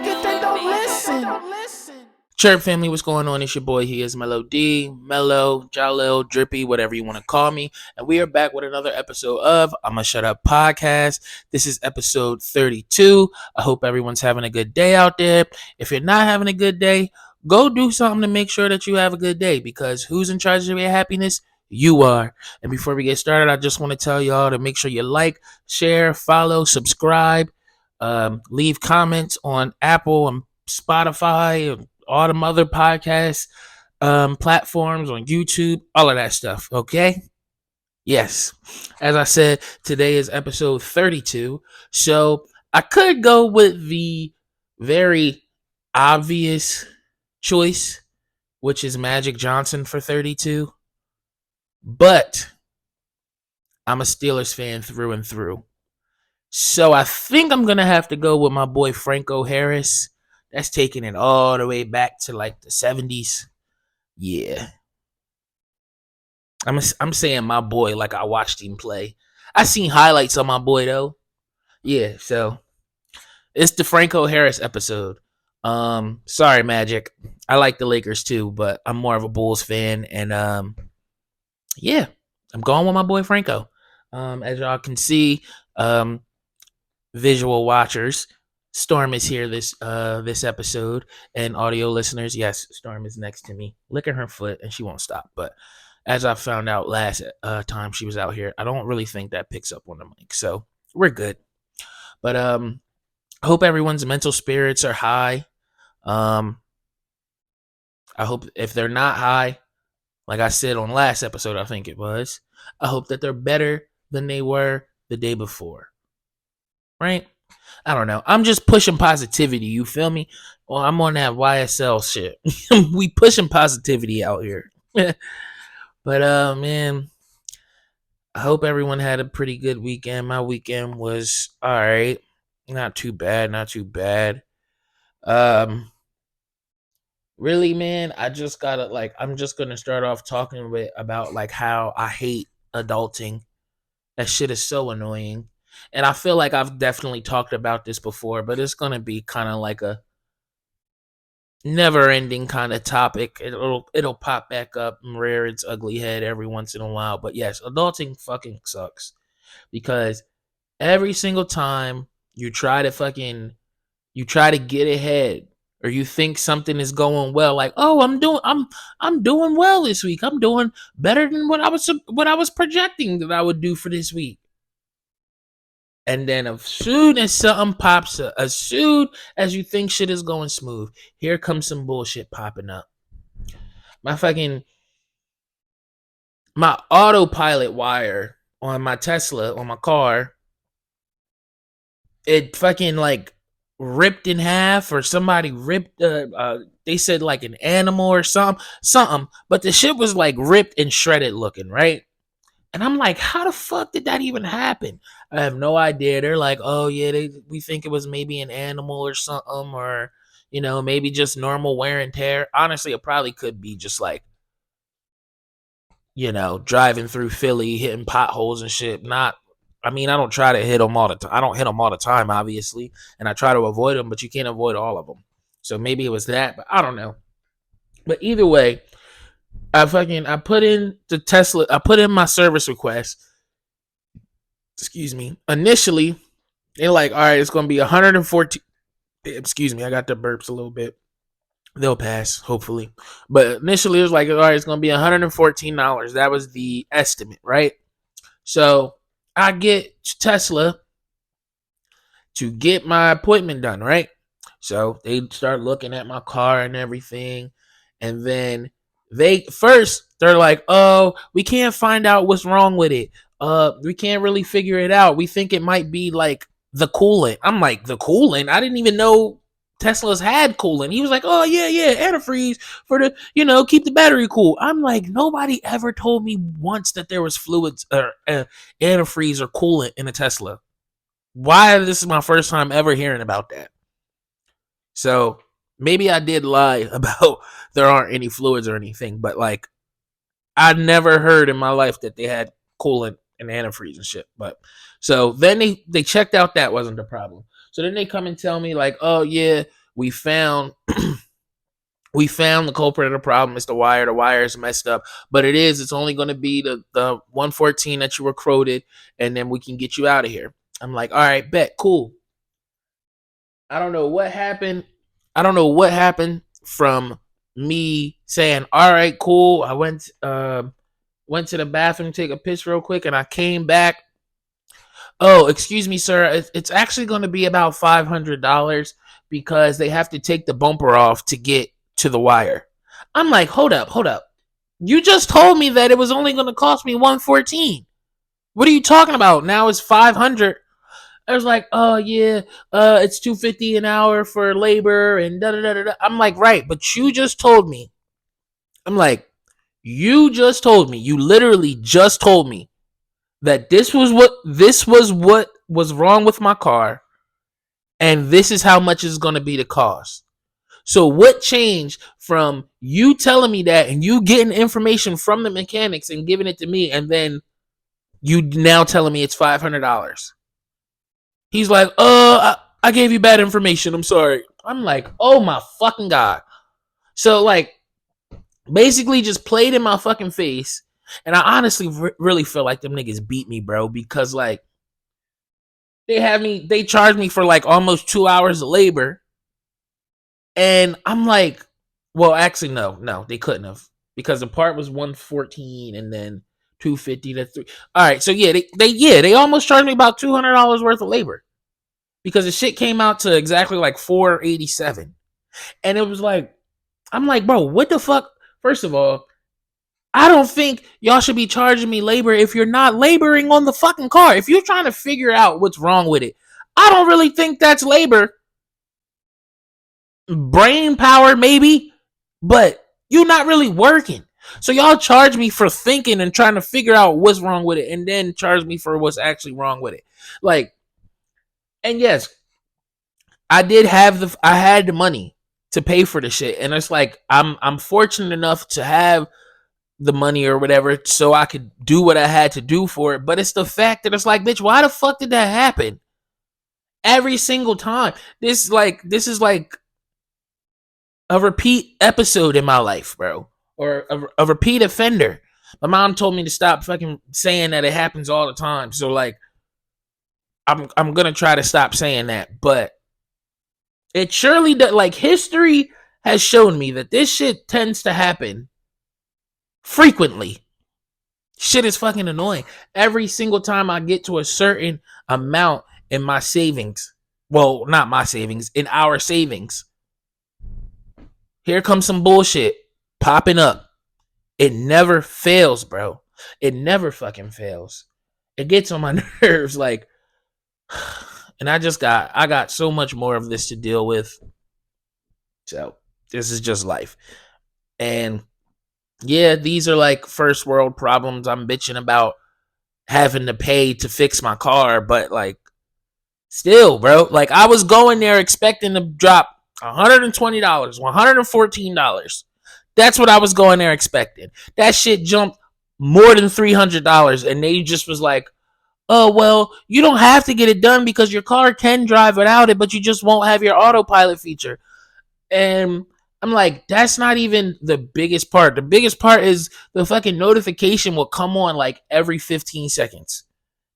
it, then don't listen. Chirp family, what's going on? It's your boy, HeIsMellowD, Mellow, Jalil, Drippy, whatever you want to call me. And we are back with another episode of Ima Shut Up podcast. This is episode 32. I hope everyone's having a good day out there. If you're not having a good day, go do something to make sure that you have a good day, because who's in charge of your happiness? You are. And before we get started, I just want to tell y'all to make sure you like, share, follow, subscribe, leave comments on Apple and Spotify and all the other podcast platforms, on YouTube, all of that stuff, okay? Yes. As I said, today is episode 32. So I could go with the very obvious choice, which is Magic Johnson for 32. But I'm a Steelers fan through and through. So I think I'm going to have to go with my boy Franco Harris. That's taking it all the way back to like the 70s. Yeah. I'm saying my boy like I watched him play. I seen highlights of my boy though. Yeah, so it's the Franco Harris episode. Sorry, Magic. I like the Lakers too, but I'm more of a Bulls fan. And yeah, I'm going with my boy Franco. As y'all can see, visual watchers, Storm is here this episode, and audio listeners, yes, Storm is next to me, licking her foot, and she won't stop. But as I found out last time she was out here, I don't really think that picks up on the mic, so we're good. But I hope everyone's mental spirits are high. I hope if they're not high, like I said on last episode, I think it was, I hope that they're better than they were the day before. Right? I don't know. I'm just pushing positivity. You feel me? Well, I'm on that YSL shit. We pushing positivity out here. But man, I hope everyone had a pretty good weekend. My weekend was all right. Not too bad. Not too bad. Really, man, I just gotta I'm just gonna start off talking a bit about like how I hate adulting. That shit is so annoying. And I feel like I've definitely talked about this before, but it's going to be kind of like a never-ending kind of topic. It'll pop back up and rear its ugly head every once in a while. But yes, adulting fucking sucks, because every single time you try to get ahead, or you think something is going well, like, oh, I'm doing well this week. I'm doing better than what I was projecting that I would do for this week. And then as soon as something pops up, as soon as you think shit is going smooth, here comes some bullshit popping up. My autopilot wire on my Tesla, on my car, it fucking like ripped in half, or somebody ripped, they said like an animal or something, but the shit was like ripped and shredded looking, right? And I'm like, how the fuck did that even happen? I have no idea. They're like, oh yeah, we think it was maybe an animal or something, or maybe just normal wear and tear. Honestly, it probably could be just like, driving through Philly, hitting potholes and shit. I don't try to hit them all the time. I don't hit them all the time, obviously, and I try to avoid them, but you can't avoid all of them. So maybe it was that, but I don't know. But either way, I put in the Tesla. I put in my service request. Excuse me. Initially, they're like, all right, it's going to be 114. Excuse me. I got the burps a little bit. They'll pass, hopefully. But initially, it was like, all right, it's going to be $114. That was the estimate, right? So I get Tesla to get my appointment done, right? So they start looking at my car and everything. And then they're like, oh, we can't find out what's wrong with it. We can't really figure it out. We think it might be like the coolant. I'm like, the coolant? I didn't even know Teslas had coolant. He was like, oh yeah, antifreeze for the, keep the battery cool. I'm like, nobody ever told me once that there was fluids or antifreeze or coolant in a Tesla. Why? This is my first time ever hearing about that. So maybe I did lie about there aren't any fluids or anything, but like, I never heard in my life that they had coolant and antifreeze and shit. But so then they checked out that wasn't the problem. So then they come and tell me like, oh yeah, we found we found the culprit of the problem. It's the wire. The wire is messed up, but it's only going to be the 114 that you were quoted, and then we can get you out of here. I'm like, all right, bet, cool. I don't know what happened. I don't know what happened from me saying, all right, cool. I went to the bathroom, take a piss real quick, and I came back. Oh, excuse me, sir. It's actually going to be about $500 because they have to take the bumper off to get to the wire. I'm like, hold up. You just told me that it was only going to cost me 114. What are you talking about? Now it's 500. I was like, oh yeah, it's 250 an hour for labor and da da da da. I'm like, right, but you just told me. I'm like, you literally just told me that this was what was wrong with my car, and this is how much it's gonna be to cost. So what changed from you telling me that and you getting information from the mechanics and giving it to me, and then you now telling me it's $500? He's like, I gave you bad information. I'm sorry. I'm like, oh my fucking God. So like, basically just played in my fucking face. And I honestly really feel like them niggas beat me, bro, because like they charged me for like almost 2 hours of labor. And I'm like, well, actually, no, they couldn't have, because the part was 114 and then 250 to 3. All right. So yeah, they almost charged me about $200 worth of labor, because the shit came out to exactly like 487. And it was like, I'm like, bro, what the fuck? First of all, I don't think y'all should be charging me labor if you're not laboring on the fucking car. If you're trying to figure out what's wrong with it, I don't really think that's labor. Brain power, maybe, but you're not really working. So y'all charge me for thinking and trying to figure out what's wrong with it, and then charge me for what's actually wrong with it. Like, and yes, I had the money to pay for the shit, and it's like I'm fortunate enough to have the money or whatever, so I could do what I had to do for it. But it's the fact that it's like, bitch, why the fuck did that happen every single time? This is like a repeat episode in my life, bro, or a repeat offender. My mom told me to stop fucking saying that it happens all the time. So like, I'm gonna try to stop saying that, but it surely does. Like, history has shown me that this shit tends to happen frequently. Shit is fucking annoying. Every single time I get to a certain amount in my savings, well, not my savings, in our savings, here comes some bullshit popping up. It never fails, bro. It never fucking fails. It gets on my nerves, like, and I got so much more of this to deal with. So this is just life. And yeah, these are like first world problems. I'm bitching about having to pay to fix my car, but like, still, bro, like, I was going there expecting to drop $120, $114. That's what I was going there expecting. That shit jumped more than $300, and they just was like, oh, well, you don't have to get it done because your car can drive without it, but you just won't have your autopilot feature. And I'm like, that's not even the biggest part. The biggest part is the fucking notification will come on like every 15 seconds.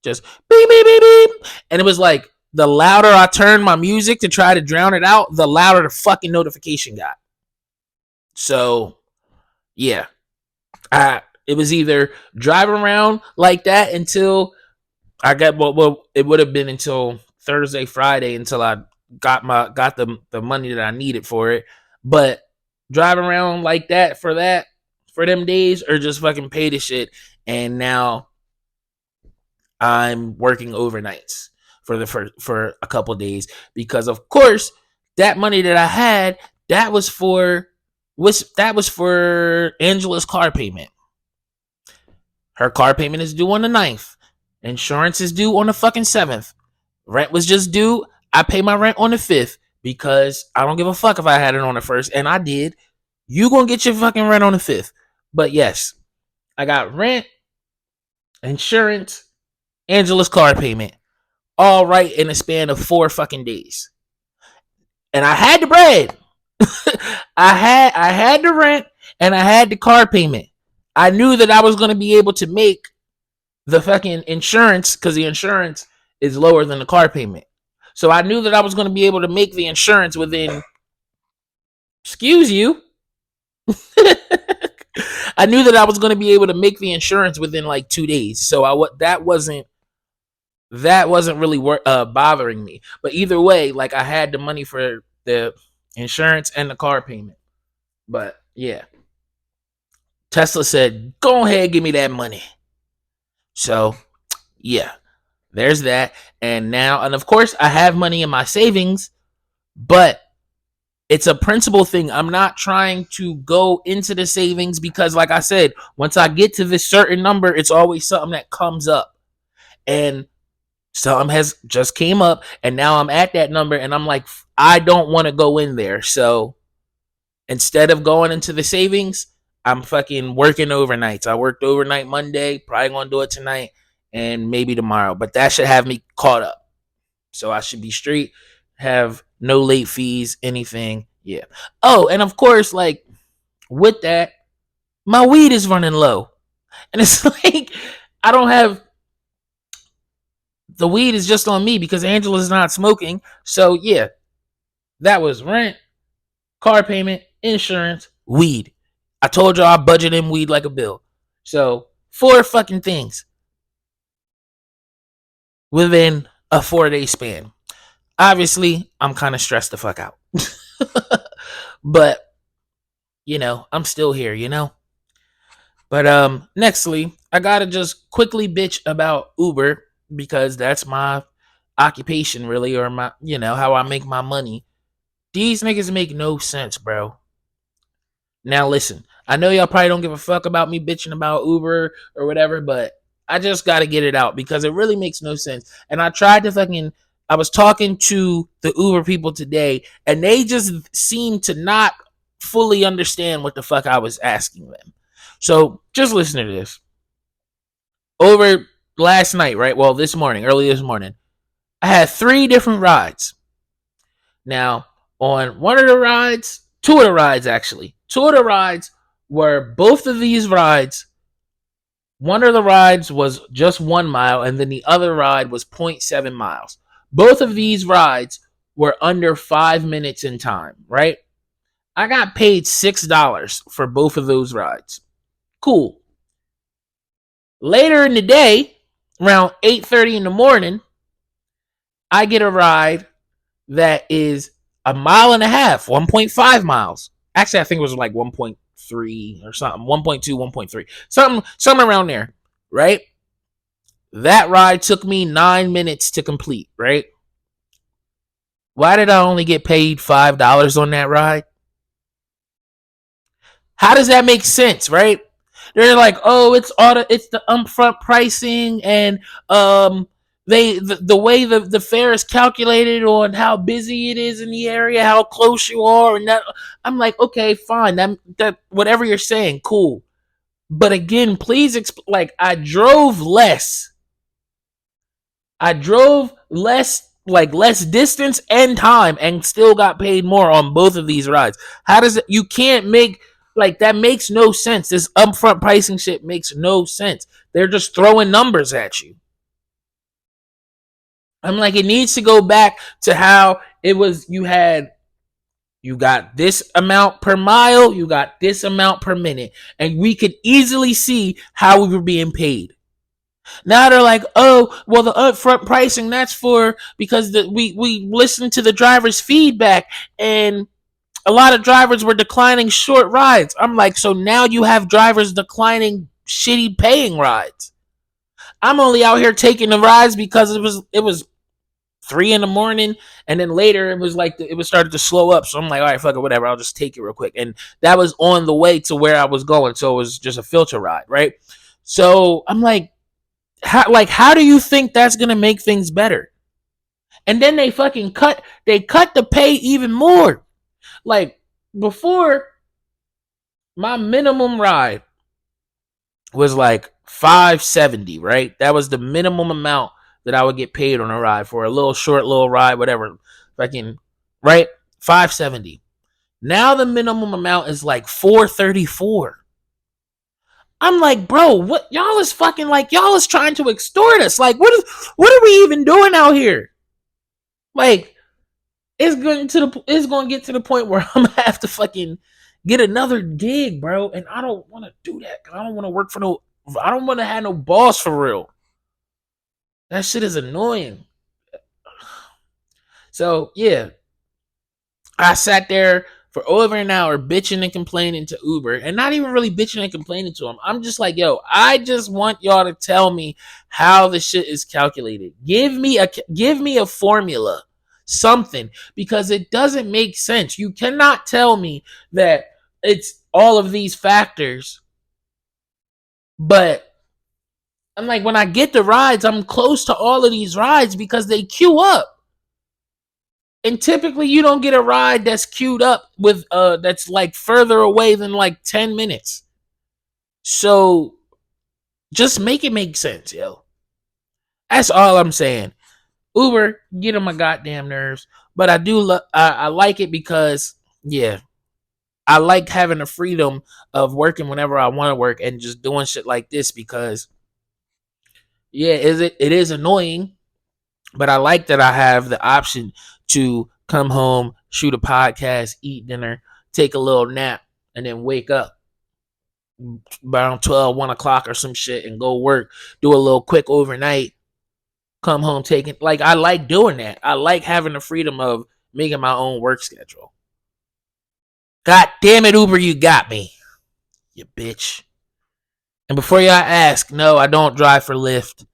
Just beep, beep, beep, beep. And it was like, the louder I turned my music to try to drown it out, the louder the fucking notification got. So, yeah. It was either driving around like that until I got, well, it would have been until Thursday, Friday, until I got the money that I needed for it. But driving around like that for them days, or just fucking pay the shit. And now I'm working overnights for a couple days, because of course that money that I had, that was for Angela's car payment. Her car payment is due on the 9th. Insurance is due on the fucking 7th. Rent was just due. I pay my rent on the 5th, because I don't give a fuck if I had it on the 1st, and I did. You gonna get your fucking rent on the 5th. But yes, I got rent, insurance, Angela's car payment, all right in a span of 4 fucking days. And I had the bread. I had the rent and I had the car payment. I knew that I was going to be able to make the fucking insurance because the insurance is lower than the car payment. So I knew that I was going to be able to make the insurance within, excuse you. I knew that I was going to be able to make the insurance within like 2 days. So that wasn't really bothering me. But either way, like I had the money for the insurance and the car payment. But yeah, Tesla said, "Go ahead, give me that money." So yeah, there's that. And now, and of course, I have money in my savings, but it's a principle thing. I'm not trying to go into the savings because, like I said, once I get to this certain number, it's always something that comes up. And something has just came up, and now I'm at that number, and I'm like, I don't want to go in there. So instead of going into the savings, I'm fucking working overnights. I worked overnight Monday, probably gonna do it tonight and maybe tomorrow. But that should have me caught up. So I should be straight, have no late fees, anything. Yeah. Oh, and of course, like with that, my weed is running low. And it's like I don't have the weed is just on me because Angela's not smoking. So yeah, that was rent, car payment, insurance, weed. I told y'all I budget in weed like a bill. So 4 fucking things within a 4-day span. Obviously, I'm kind of stressed the fuck out. But, I'm still here, But nextly, I gotta just quickly bitch about Uber because that's my occupation really, or my how I make my money. These niggas make no sense, bro. Now listen, I know y'all probably don't give a fuck about me bitching about Uber or whatever, but I just gotta get it out because it really makes no sense. And I was talking to the Uber people today, and they just seem to not fully understand what the fuck I was asking them. So just listen to this. Over last night, right? Well, early this morning, I had 3 different rides. Now, on one of the rides, 2 of the rides actually, 2 of the rides were both of these rides. One of the rides was just 1 mile, and then the other ride was 0.7 miles. Both of these rides were under 5 minutes in time, right? I got paid $6 for both of those rides. Cool. Later in the day, around 8:30 in the morning, I get a ride that is a mile and a half, 1.5 miles. Actually, I think it was like 1.3 or something, 1.2, 1.3, something around there, right? That ride took me 9 minutes to complete, right? Why did I only get paid $5 on that ride? How does that make sense, right? They're like, oh, it's the upfront pricing, and the way the fare is calculated on how busy it is in the area, how close you are, and that. I'm like, okay, fine, that whatever you're saying, cool. But again, please like I drove less. Like less distance and time, and still got paid more on both of these rides. How does it? You can't make like that. Makes no sense. This upfront pricing shit makes no sense. They're just throwing numbers at you. I'm like, it needs to go back to how it was. You got this amount per mile, you got this amount per minute, and we could easily see how we were being paid. Now they're like, oh, well, the upfront pricing, that's for because we listened to the driver's feedback, and a lot of drivers were declining short rides. I'm like, so now you have drivers declining shitty paying rides. I'm only out here taking the rides because it was 3 in the morning, and then later it was like it was started to slow up. So I'm like, all right, fuck it, whatever. I'll just take it real quick. And that was on the way to where I was going, so it was just a filter ride, right? So I'm like, how do you think that's gonna make things better? And then they fucking cut the pay even more. Like before, my minimum ride was like $5.70, right? That was the minimum amount that I would get paid on a ride for a little short little ride, whatever. Fucking right. $570. Now the minimum amount is like $434. I'm like, bro, what y'all is fucking like y'all is trying to extort us. Like, what are we even doing out here? Like, it's going to get to the point where I'm gonna have to fucking get another gig, bro. And I don't want to do that. I don't want to work for no. I don't want to have no boss for real. That shit is annoying. So yeah, I sat there for over an hour bitching and complaining to Uber, and not even really bitching and complaining to them. I'm just like, yo, I just want y'all to tell me how the shit is calculated. Give me a formula, something, because it doesn't make sense. You cannot tell me that it's all of these factors, but I'm like, when I get the rides, I'm close to all of these rides because they queue up. And typically you don't get a ride that's queued up with that's like further away than like 10 minutes. So just make it make sense, yo. That's all I'm saying. Uber, get on my goddamn nerves. But I do I like it because, yeah, I like having the freedom of working whenever I want to work and just doing shit like this because, yeah, it is annoying, but I like that I have the option to come home, shoot a podcast, eat dinner, take a little nap, and then wake up around 12, 1 o'clock or some shit and go work, do a little quick overnight, come home, taking, like, I like doing that. I like having the freedom of making my own work schedule. God damn it, Uber, you got me, you bitch. And before y'all ask, no, I don't drive for Lyft.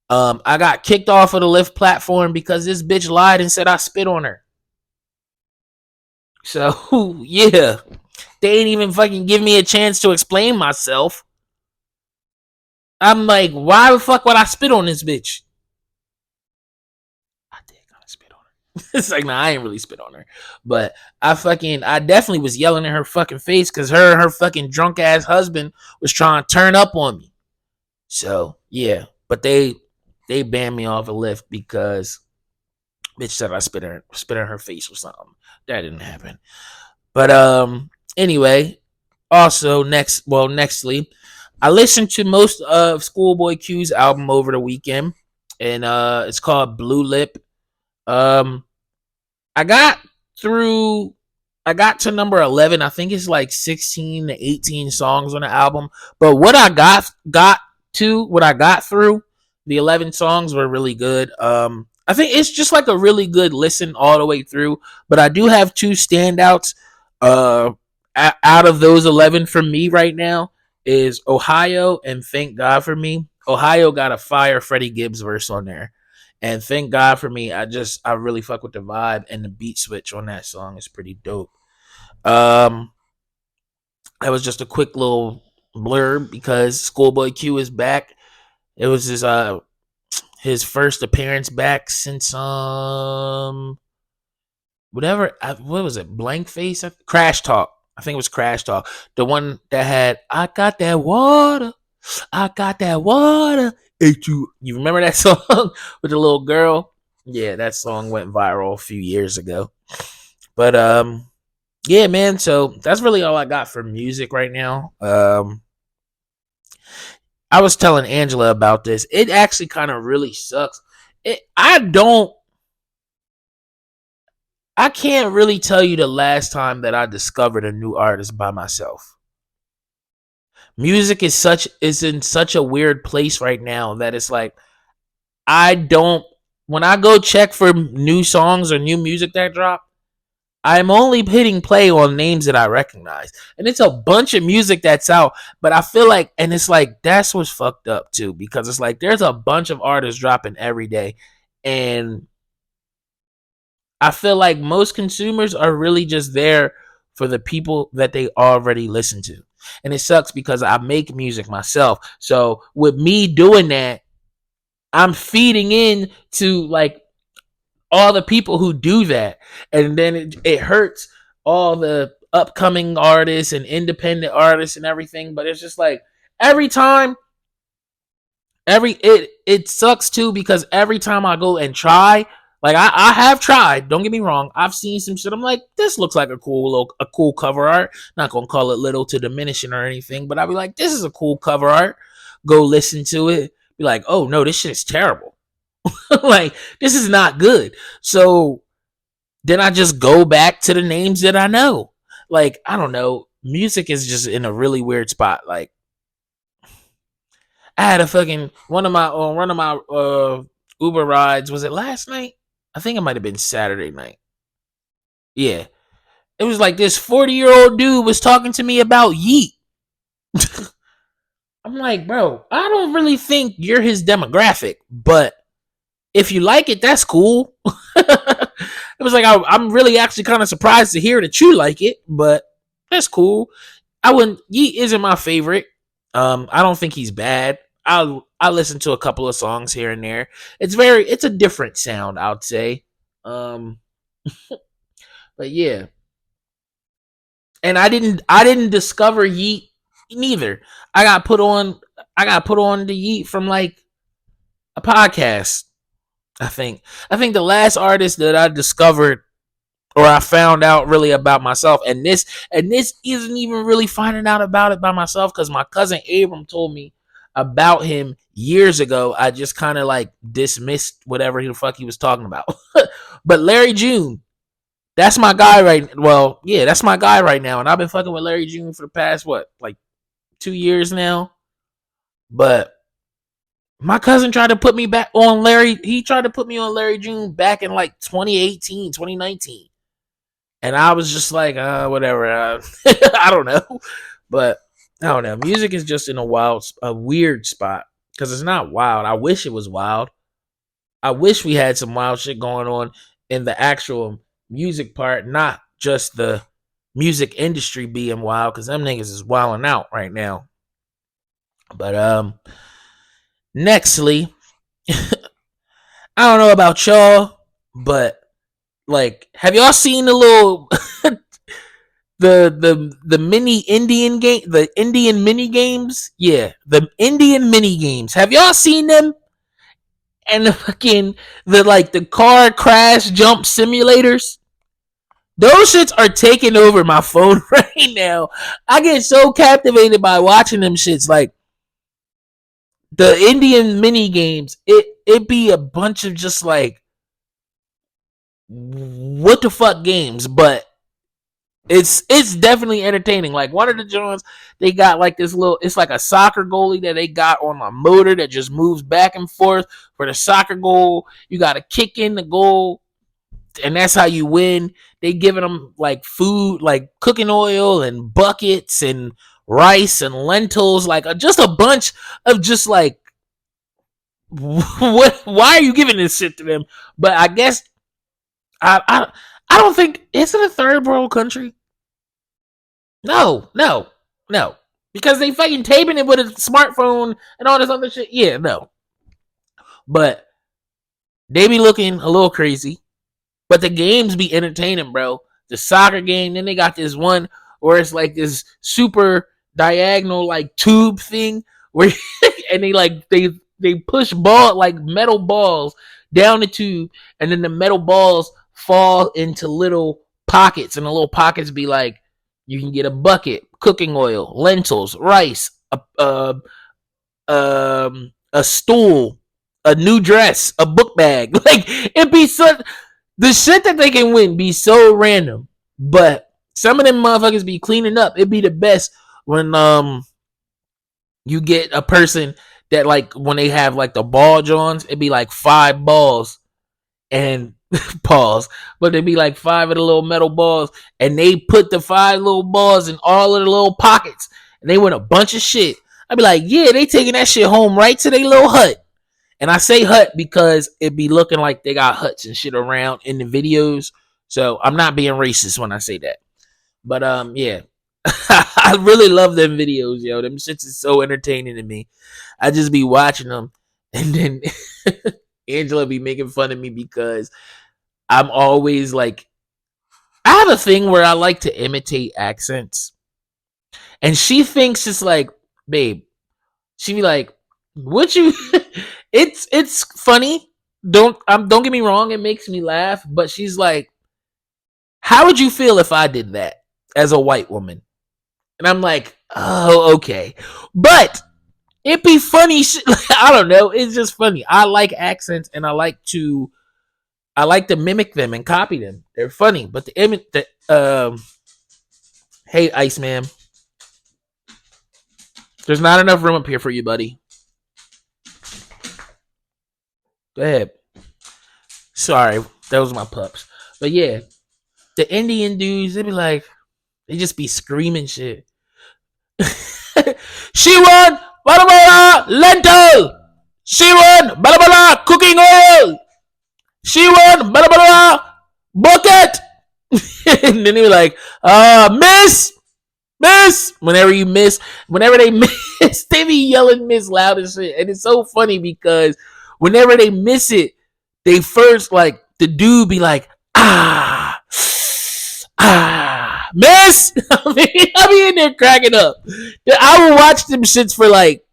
I got kicked off of the Lyft platform because this bitch lied and said I spit on her. So, yeah. They ain't even fucking give me a chance to explain myself. I'm like, why the fuck would I spit on this bitch? I did kind of spit on her. It's like, nah, I ain't really spit on her. But I definitely was yelling in her fucking face because her and her fucking drunk ass husband was trying to turn up on me. So, yeah. But they banned me off a Lyft because bitch said I spit in her face or something. That didn't happen. But anyway, also nextly, I listened to most of Schoolboy Q's album over the weekend, and it's called Blue Lip. I got to number 11. I think it's like 16 to 18 songs on the album. But what I got through, the 11 songs were really good. I think it's just like a really good listen all the way through. But I do have two standouts. Out of those 11 for me right now is Ohio and Thank God for Me. Ohio got a fire Freddie Gibbs verse on there. And Thank God for Me, I really fuck with the vibe, and the beat switch on that song is pretty dope. That was just a quick little blurb because Schoolboy Q is back. It was his first appearance back since what was it? Blank Face? Crash Talk. I think it was Crash Talk. The one that had I got that water. You remember that song with the little girl? Yeah, that song went viral a few years ago. But yeah, man, so that's really all I got for music right now. I was telling Angela about this. It actually kind of really sucks. I can't really tell you the last time that I discovered a new artist by myself. Music is in such a weird place right now that it's like when I go check for new songs or new music that drop, I'm only hitting play on names that I recognize. And it's a bunch of music that's out, but I feel like, and it's like, that's what's fucked up too, because it's like, there's a bunch of artists dropping every day. And I feel like most consumers are really just there for the people that they already listen to. And it sucks because I make music myself. So with me doing that, I'm feeding in to like all the people who do that, and then it hurts all the upcoming artists and independent artists and everything. But it's just like every time it sucks too, because every time I go and try, Like I have tried. Don't get me wrong. I've seen some shit. I'm like, this looks like a cool cover art. Not gonna call it little to diminishing or anything, but I'll be like, this is a cool cover art. Go listen to it. Be like, oh no, this shit is terrible. Like this is not good. So then I just go back to the names that I know. Like I don't know. Music is just in a really weird spot. Like I had a fucking one of my Uber rides. Was it last night? I think it might have been Saturday night. Yeah. It was like this 40-year-old dude was talking to me about Yeet. I'm like, bro, I don't really think you're his demographic, but if you like it, that's cool. It was like I'm really actually kind of surprised to hear that you like it, but that's cool. I wouldn't. Yeet isn't my favorite. I don't think he's bad. I listen to a couple of songs here and there. It's a different sound, I'd say. Um, but yeah, and I didn't discover Yeet neither. I got put on the Yeet from like a podcast. I think the last artist that I discovered or I found out really about myself, and this isn't even really finding out about it by myself because my cousin Abram told me about him years ago. I just kind of like dismissed whatever the fuck he was talking about. But Larry June, that's my guy right. Well, yeah, that's my guy right now, and I've been fucking with Larry June for the past what, like 2 years now. But my cousin tried to put me back on Larry. He tried to put me on Larry June back in like 2018, 2019. And I was just like, whatever. I don't know. But I don't know. Music is just in a weird spot. Because it's not wild. I wish it was wild. I wish we had some wild shit going on in the actual music part, not just the music industry being wild. Because them niggas is wilding out right now. But nextly, I don't know about y'all, but like, have y'all seen the little the mini Indian game, the Indian mini games? Yeah, the Indian mini games. Have y'all seen them? And the car crash jump simulators. Those shits are taking over my phone right now. I get so captivated by watching them shits. Like the Indian mini games, it be a bunch of just like what the fuck games, but it's definitely entertaining. Like one of the joints, they got like this little, it's like a soccer goalie that they got on a motor that just moves back and forth for the soccer goal. You got to kick in the goal, and that's how you win. They giving them like food, like cooking oil and buckets and rice and lentils, like just a bunch of just like what? Why are you giving this shit to them? But I guess I don't think, is it a third world country? No, no, no. Because they fucking taping it with a smartphone and all this other shit. Yeah, no. But they be looking a little crazy. But the games be entertaining, bro. The soccer game, then they got this one where it's like this super diagonal like tube thing where and they push ball like metal balls down the tube, and then the metal balls fall into little pockets, and the little pockets be like, you can get a bucket, cooking oil, lentils, rice, a stool, a new dress, a book bag. Like it be such, the shit that they can win be so random, but some of them motherfuckers be cleaning up. It'd be the best when you get a person that like when they have like the ball joints, it'd be like 5 balls and pause, but it'd be like 5 of the little metal balls, and they put the 5 little balls in all of the little pockets, and they win a bunch of shit. I'd be like, yeah, they taking that shit home right to their little hut. And I say hut because it be looking like they got huts and shit around in the videos. So I'm not being racist when I say that. But yeah. I really love them videos, yo. Them shits is so entertaining to me. I just be watching them, and then Angela be making fun of me because I'm always like, I have a thing where I like to imitate accents. And she thinks it's like, babe, she be like, would you it's funny don't get me wrong, it makes me laugh, but she's like, how would you feel if I did that as a white woman? And I'm like, oh, okay. But it'd be funny. I don't know. It's just funny. I like accents and I like to mimic them and copy them. They're funny. But hey, Iceman, there's not enough room up here for you, buddy. Go ahead. Sorry, that was my pups. But yeah, the Indian dudes, they just be screaming shit. She won, blah, blah, blah, lentil. She won, blah, blah, blah, cooking oil. She won, blah, blah, blah, bucket. And then he was like, miss. Whenever they miss, they be yelling miss loud as shit. And it's so funny because whenever they miss it, they first, like, the dude be like, miss. I be in there cracking up. I will watch them shits for like,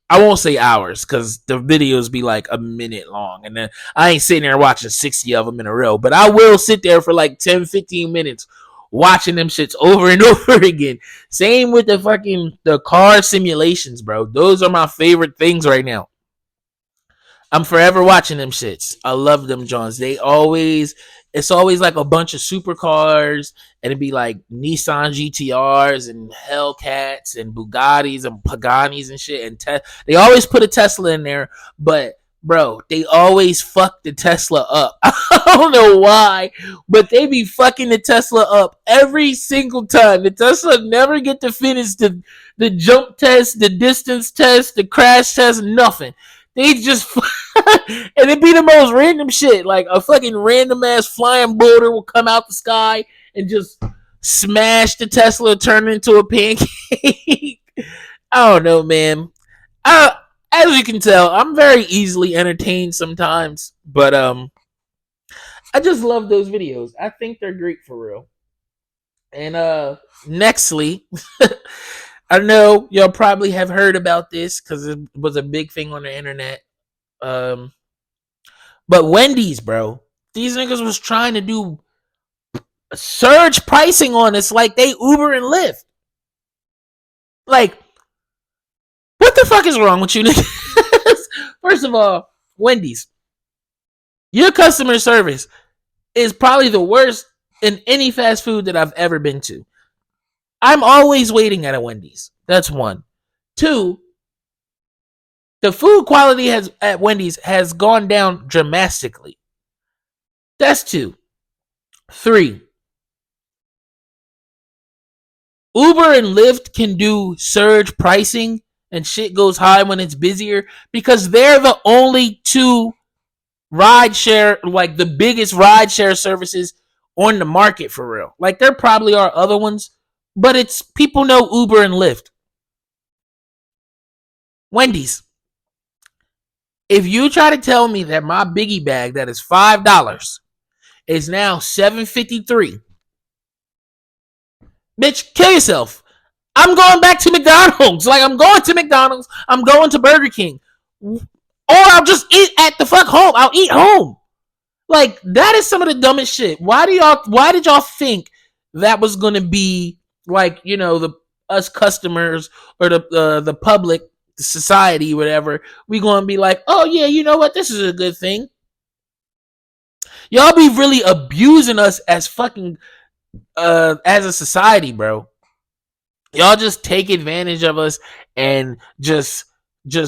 I won't say hours because the videos be like a minute long, and then I ain't sitting there watching 60 of them in a row, but I will sit there for like 10-15 minutes watching them shits over and over again. Same with the car simulations, bro. Those are my favorite things right now. I'm forever watching them shits. I love them Johns. It's always like a bunch of supercars, and it'd be like Nissan GTRs and Hellcats and Bugattis and Paganis and shit. And they always put a Tesla in there, but bro, they always fuck the Tesla up. I don't know why, but they be fucking the Tesla up every single time. The Tesla never get to finish the jump test, the distance test, the crash test, nothing. They just and it be the most random shit. Like a fucking random ass flying boulder will come out the sky and just smash the Tesla, turn it into a pancake. I don't know, man. As you can tell, I'm very easily entertained sometimes, but I just love those videos. I think they're great for real. And nextly, I know y'all probably have heard about this because it was a big thing on the internet. But Wendy's, bro, these niggas was trying to do surge pricing on us like they Uber and Lyft. Like, what the fuck is wrong with you niggas? First of all, Wendy's, your customer service is probably the worst in any fast food that I've ever been to. I'm always waiting at a Wendy's. That's one. Two, the food quality at Wendy's has gone down dramatically. That's two. Three, Uber and Lyft can do surge pricing and shit goes high when it's busier because they're the only two rideshare, like the biggest rideshare services on the market for real. Like there probably are other ones, but it's people know Uber and Lyft. Wendy's. If you try to tell me that my biggie bag that is $5 is now $7.53, bitch, kill yourself. I'm going back to McDonald's. Like I'm going to McDonald's. I'm going to Burger King. Or I'll just eat at the fuck home. I'll eat home. Like that is some of the dumbest shit. Why did y'all think that was gonna be like, you know, the us customers or the public, the society, whatever, we gonna be like, oh yeah, you know what, this is a good thing. Y'all be really abusing us as fucking as a society, bro. Y'all just take advantage of us and just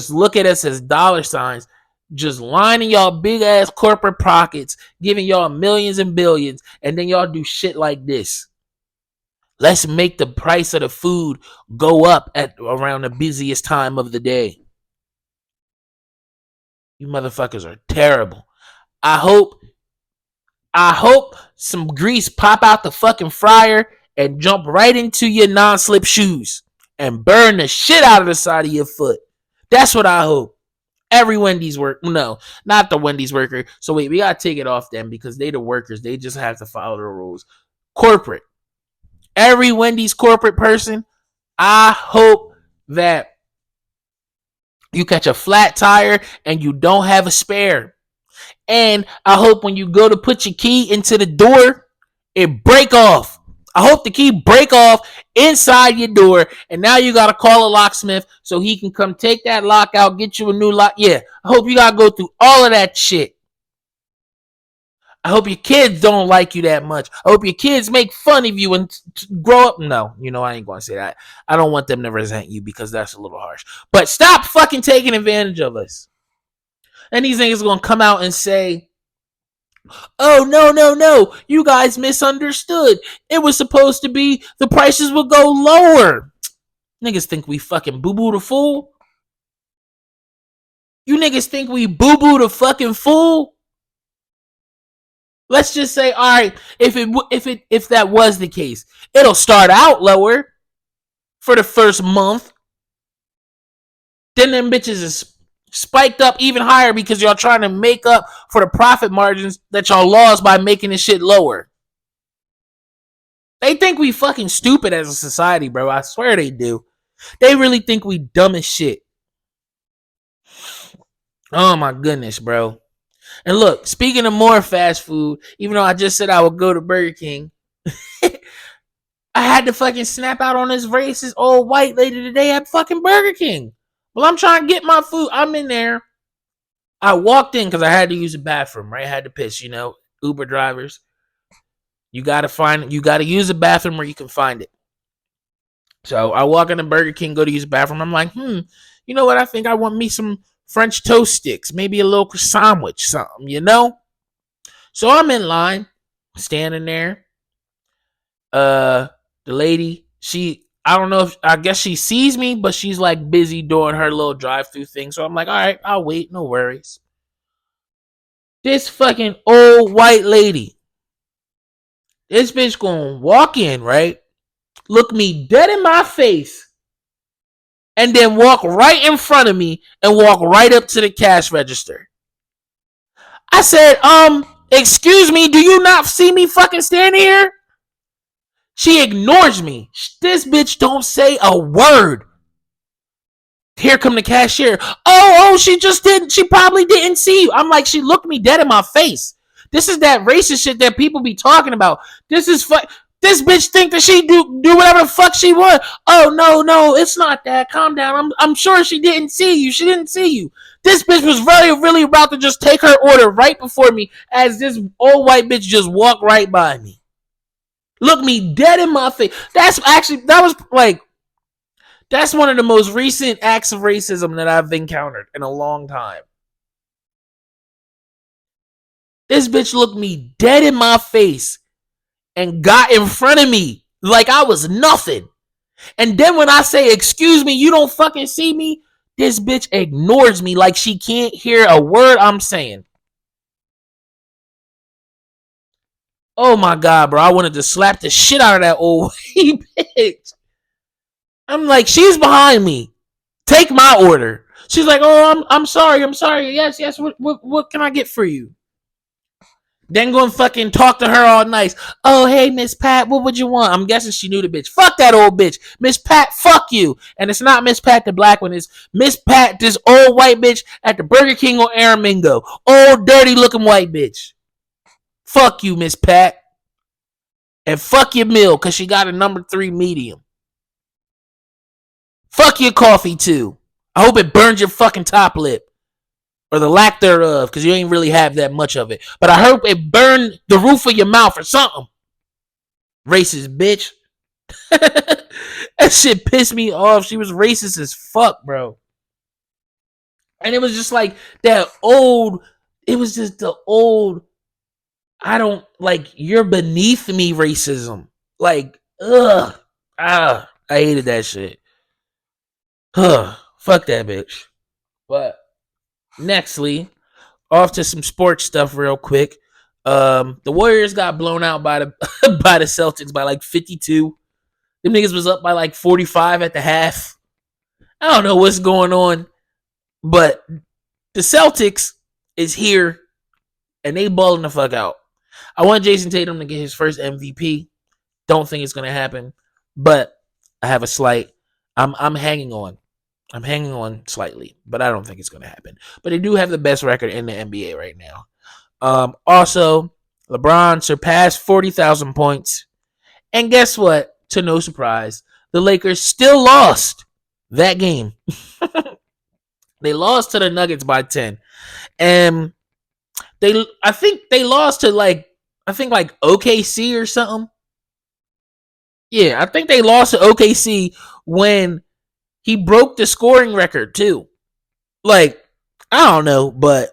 look at us as dollar signs, just lining y'all big ass corporate pockets, giving y'all millions and billions, and then y'all do shit like this. Let's make the price of the food go up at around the busiest time of the day. You motherfuckers are terrible. I hope some grease pop out the fucking fryer and jump right into your non-slip shoes and burn the shit out of the side of your foot. That's what I hope. Every Wendy's no, not the Wendy's worker. So wait, we gotta take it off them because they the workers. They just have to follow the rules. Corporate. Every Wendy's corporate person, I hope that you catch a flat tire and you don't have a spare. And I hope when you go to put your key into the door, it break off. I hope the key break off inside your door, and now you gotta call a locksmith so he can come take that lock out, get you a new lock. Yeah, I hope you gotta go through all of that shit. I hope your kids don't like you that much. I hope your kids make fun of you and grow up. No, I ain't gonna say that. I don't want them to resent you because that's a little harsh. But stop fucking taking advantage of us. And these niggas gonna come out and say, oh, no, you guys misunderstood. It was supposed to be the prices would go lower. Niggas think we fucking boo-boo the fool? You niggas think we boo-boo the fucking fool? Let's just say, all right, if that was the case, it'll start out lower for the first month. Then them bitches is spiked up even higher because y'all trying to make up for the profit margins that y'all lost by making this shit lower. They think we fucking stupid as a society, bro. I swear they do. They really think we dumb as shit. Oh my goodness, bro. And look, speaking of more fast food, even though I just said I would go to Burger King, I had to fucking snap out on this racist old white lady today at fucking Burger King. Well, I'm trying to get my food. I'm in there. I walked in because I had to use the bathroom, right? I had to piss, Uber drivers. You gotta use the bathroom where you can find it. So I walk into Burger King, go to use the bathroom. I'm like, you know what? I think I want me some French toast sticks, maybe a little sandwich, something, So I'm in line, standing there. The lady, I don't know I guess she sees me, but she's like busy doing her little drive-through thing. So I'm like, all right, I'll wait, no worries. This fucking old white lady, this bitch gonna walk in, right? Look me dead in my face, and then walk right in front of me and walk right up to the cash register. I said, excuse me, do you not see me fucking standing here? She ignores me. This bitch don't say a word. Here come the cashier. She probably didn't see you. I'm like, she looked me dead in my face. This is that racist shit that people be talking about. This bitch think that she do whatever the fuck she want. Oh, no, it's not that. Calm down. I'm sure she didn't see you. She didn't see you. This bitch was really, really about to just take her order right before me as this old white bitch just walked right by me. Look me dead in my face. That's one of the most recent acts of racism that I've encountered in a long time. This bitch looked me dead in my face and got in front of me like I was nothing. And then when I say, excuse me, you don't fucking see me, this bitch ignores me like she can't hear a word I'm saying. Oh my God, bro. I wanted to slap the shit out of that old bitch. I'm like, she's behind me. Take my order. She's like, oh, I'm sorry. Yes. What can I get for you? Then go and fucking talk to her all nice. Oh, hey, Miss Pat, what would you want? I'm guessing she knew the bitch. Fuck that old bitch. Miss Pat, fuck you. And it's not Miss Pat the black one. It's Miss Pat, this old white bitch at the Burger King on Aramingo. Old, dirty looking white bitch. Fuck you, Miss Pat. And fuck your meal, because she got a number 3 medium. Fuck your coffee, too. I hope it burns your fucking top lip. Or the lack thereof, because you ain't really have that much of it. But I hope it burned the roof of your mouth or something. Racist bitch. That shit pissed me off. She was racist as fuck, bro. And it was just like that old, it was just the old, I don't, like, you're beneath me racism. Like, ugh. I hated that shit. Fuck that bitch. But nextly, off to some sports stuff real quick. The Warriors got blown out by the by the Celtics by like 52. Them niggas was up by like 45 at the half. I don't know what's going on, but the Celtics is here and they balling the fuck out. I want Jason Tatum to get his first MVP. Don't think it's gonna happen, but I have a slight. I'm hanging on. I'm hanging on slightly, but I don't think it's going to happen. But they do have the best record in the NBA right now. Also, LeBron surpassed 40,000 points. And guess what? To no surprise, the Lakers still lost that game. They lost to the Nuggets by 10. And I think they lost to like OKC or something. Yeah, I think they lost to OKC when he broke the scoring record too. Like, I don't know, but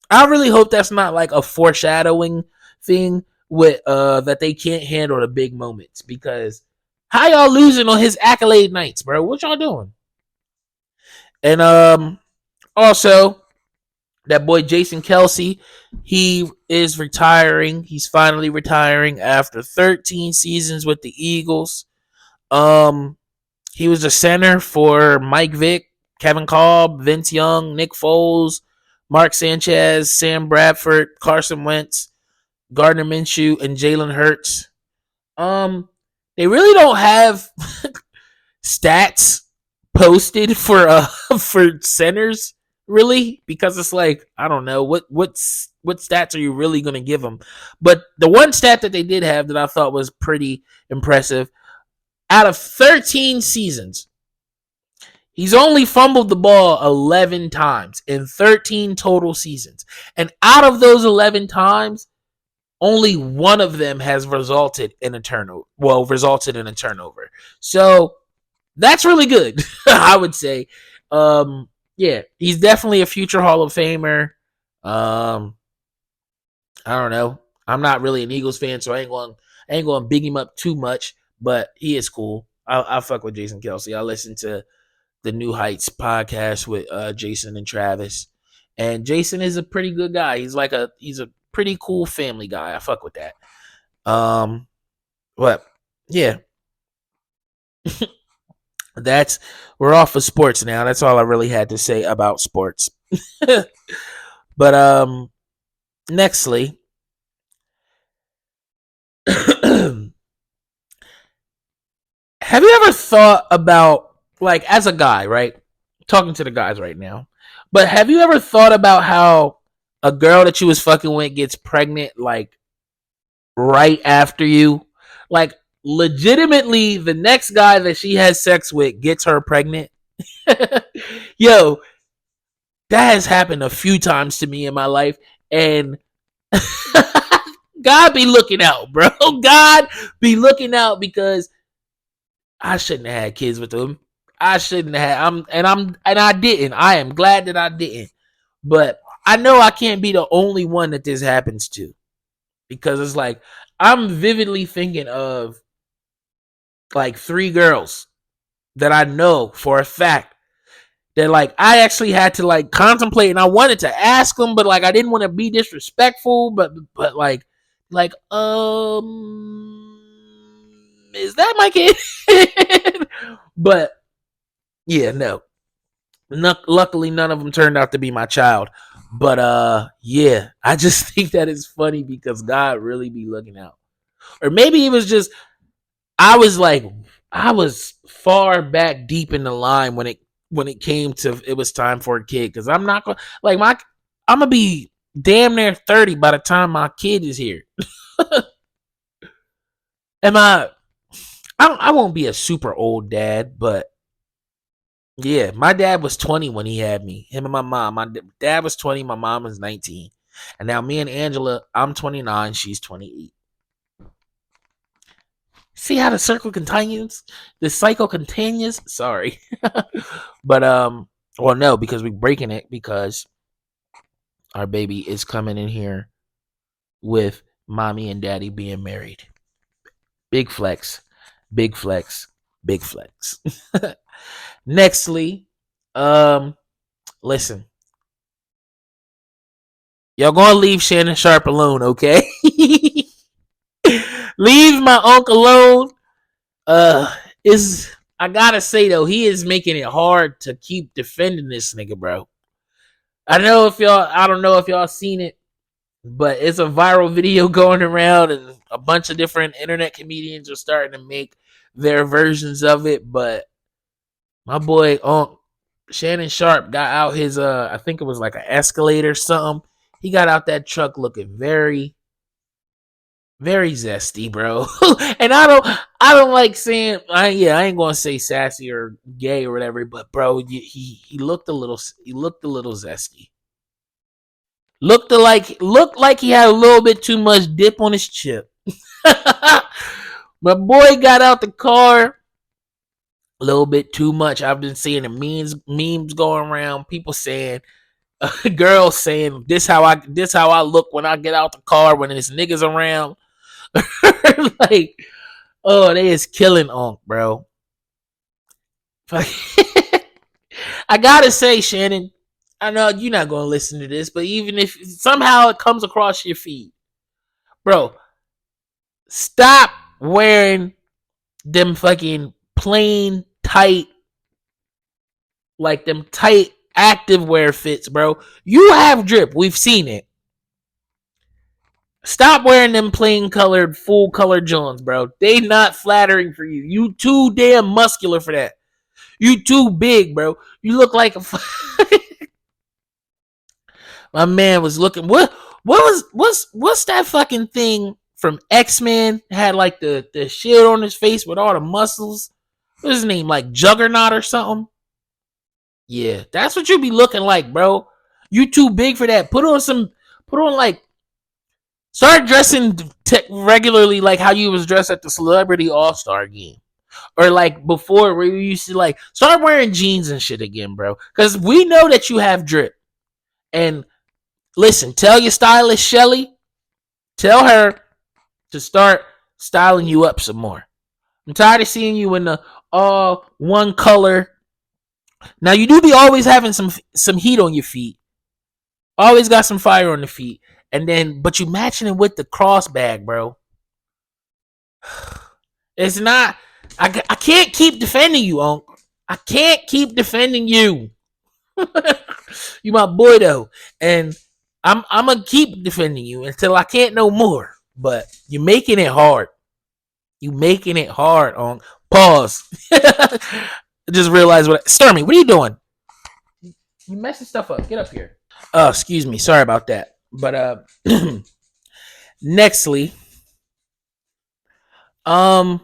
I really hope that's not like a foreshadowing thing with that they can't handle the big moments, because how y'all losing on his accolade nights, bro? What y'all doing? And also, that boy Jason Kelsey, he is retiring. He's finally retiring after 13 seasons with the Eagles. He was a center for Mike Vick, Kevin Kolb, Vince Young, Nick Foles, Mark Sanchez, Sam Bradford, Carson Wentz, Gardner Minshew, and Jalen Hurts. They really don't have stats posted for for centers, really, because it's like, I don't know what stats are you really going to give them. But the one stat that they did have that I thought was pretty impressive: out of 13 seasons, he's only fumbled the ball 11 times in 13 total seasons. And out of those 11 times, only one of them has resulted in a turnover. So that's really good, I would say. Yeah, he's definitely a future Hall of Famer. I don't know. I'm not really an Eagles fan, so I ain't going to big him up too much, but he is cool. I fuck with Jason Kelsey. I listen to the New Heights podcast with Jason and Travis, and Jason is a pretty good guy. He's a pretty cool family guy. I fuck with that. But yeah, we're off of sports now. That's all I really had to say about sports. But nextly, have you ever thought about, like, as a guy, right? Talking to the guys right now, but have you ever thought about how a girl that you was fucking with gets pregnant, like, right after you? Like, legitimately, the next guy that she has sex with gets her pregnant. Yo, that has happened a few times to me in my life, and God be looking out, bro. God be looking out, because I shouldn't have had kids with them. I shouldn't have. I didn't. I am glad that I didn't. But I know I can't be the only one that this happens to, because it's like, I'm vividly thinking of like 3 girls that I know for a fact that, like, I actually had to like contemplate, and I wanted to ask them, but like I didn't want to be disrespectful, but like is that my kid? But yeah, no. Luckily, none of them turned out to be my child. But yeah, I just think that is funny, because God really be looking out. Or maybe it was just, I was far back deep in the line when it came to, it was time for a kid, because I'm not gonna, like, I'm gonna be damn near 30 by the time my kid is here. I won't be a super old dad, but yeah, my dad was 20 when he had me. Him and my mom. My dad was 20, my mom was 19. And now me and Angela, I'm 29, she's 28. See how the circle continues? The cycle continues? Sorry. But well, no, because we're breaking it, because our baby is coming in here with mommy and daddy being married. Big flex. Big flex. Big flex. Nextly, listen. Y'all gonna leave Shannon Sharp alone, okay? Leave my uncle alone. I gotta say though, he is making it hard to keep defending this nigga, bro. I don't know if y'all seen it, but it's a viral video going around, and a bunch of different internet comedians are starting to make their versions of it. But my boy Shannon Sharp got out his I think it was like an Escalade or something. He got out that truck looking very, very zesty, bro. And I don't like saying, I ain't gonna say sassy or gay or whatever, but bro, he looked a little zesty. Looked like he had a little bit too much dip on his chip. My boy got out the car a little bit too much. I've been seeing the memes going around. People saying, girls saying, this how I look when I get out the car when there's niggas around. Like, oh, they is killing Unc, bro. I gotta say, Shannon, I know you're not gonna listen to this, but even if somehow it comes across your feed, bro, stop wearing them fucking plain tight, like them tight active wear fits, bro. You have drip. We've seen it. Stop wearing them plain colored, full color Johns, bro. They not flattering for you. You too damn muscular for that. You too big, bro. You look like a. My man was looking. What's that fucking thing from X-Men? Had like the shield on his face with all the muscles. What's his name? Like Juggernaut or something? Yeah, that's what you be looking like, bro. You too big for that. Put on like, start dressing regularly like how you was dressed at the Celebrity All-Star game. Or like before where you used to like, start wearing jeans and shit again, bro. Because we know that you have drip. And listen, tell your stylist, Shelly, tell her to start styling you up some more. I'm tired of seeing you in the all one color. Now you do be always having some heat on your feet. Always got some fire on the feet. And then, but you matching it with the cross bag, bro. It's not. I can't keep defending you, Unc. I can't keep defending you. You my boy though, and I'm gonna keep defending you until I can't no more. But you're making it hard. You making it hard, Unc. Pause. I just realized Stormy, what are you doing? You messing stuff up. Get up here. Excuse me. Sorry about that. But nextly, I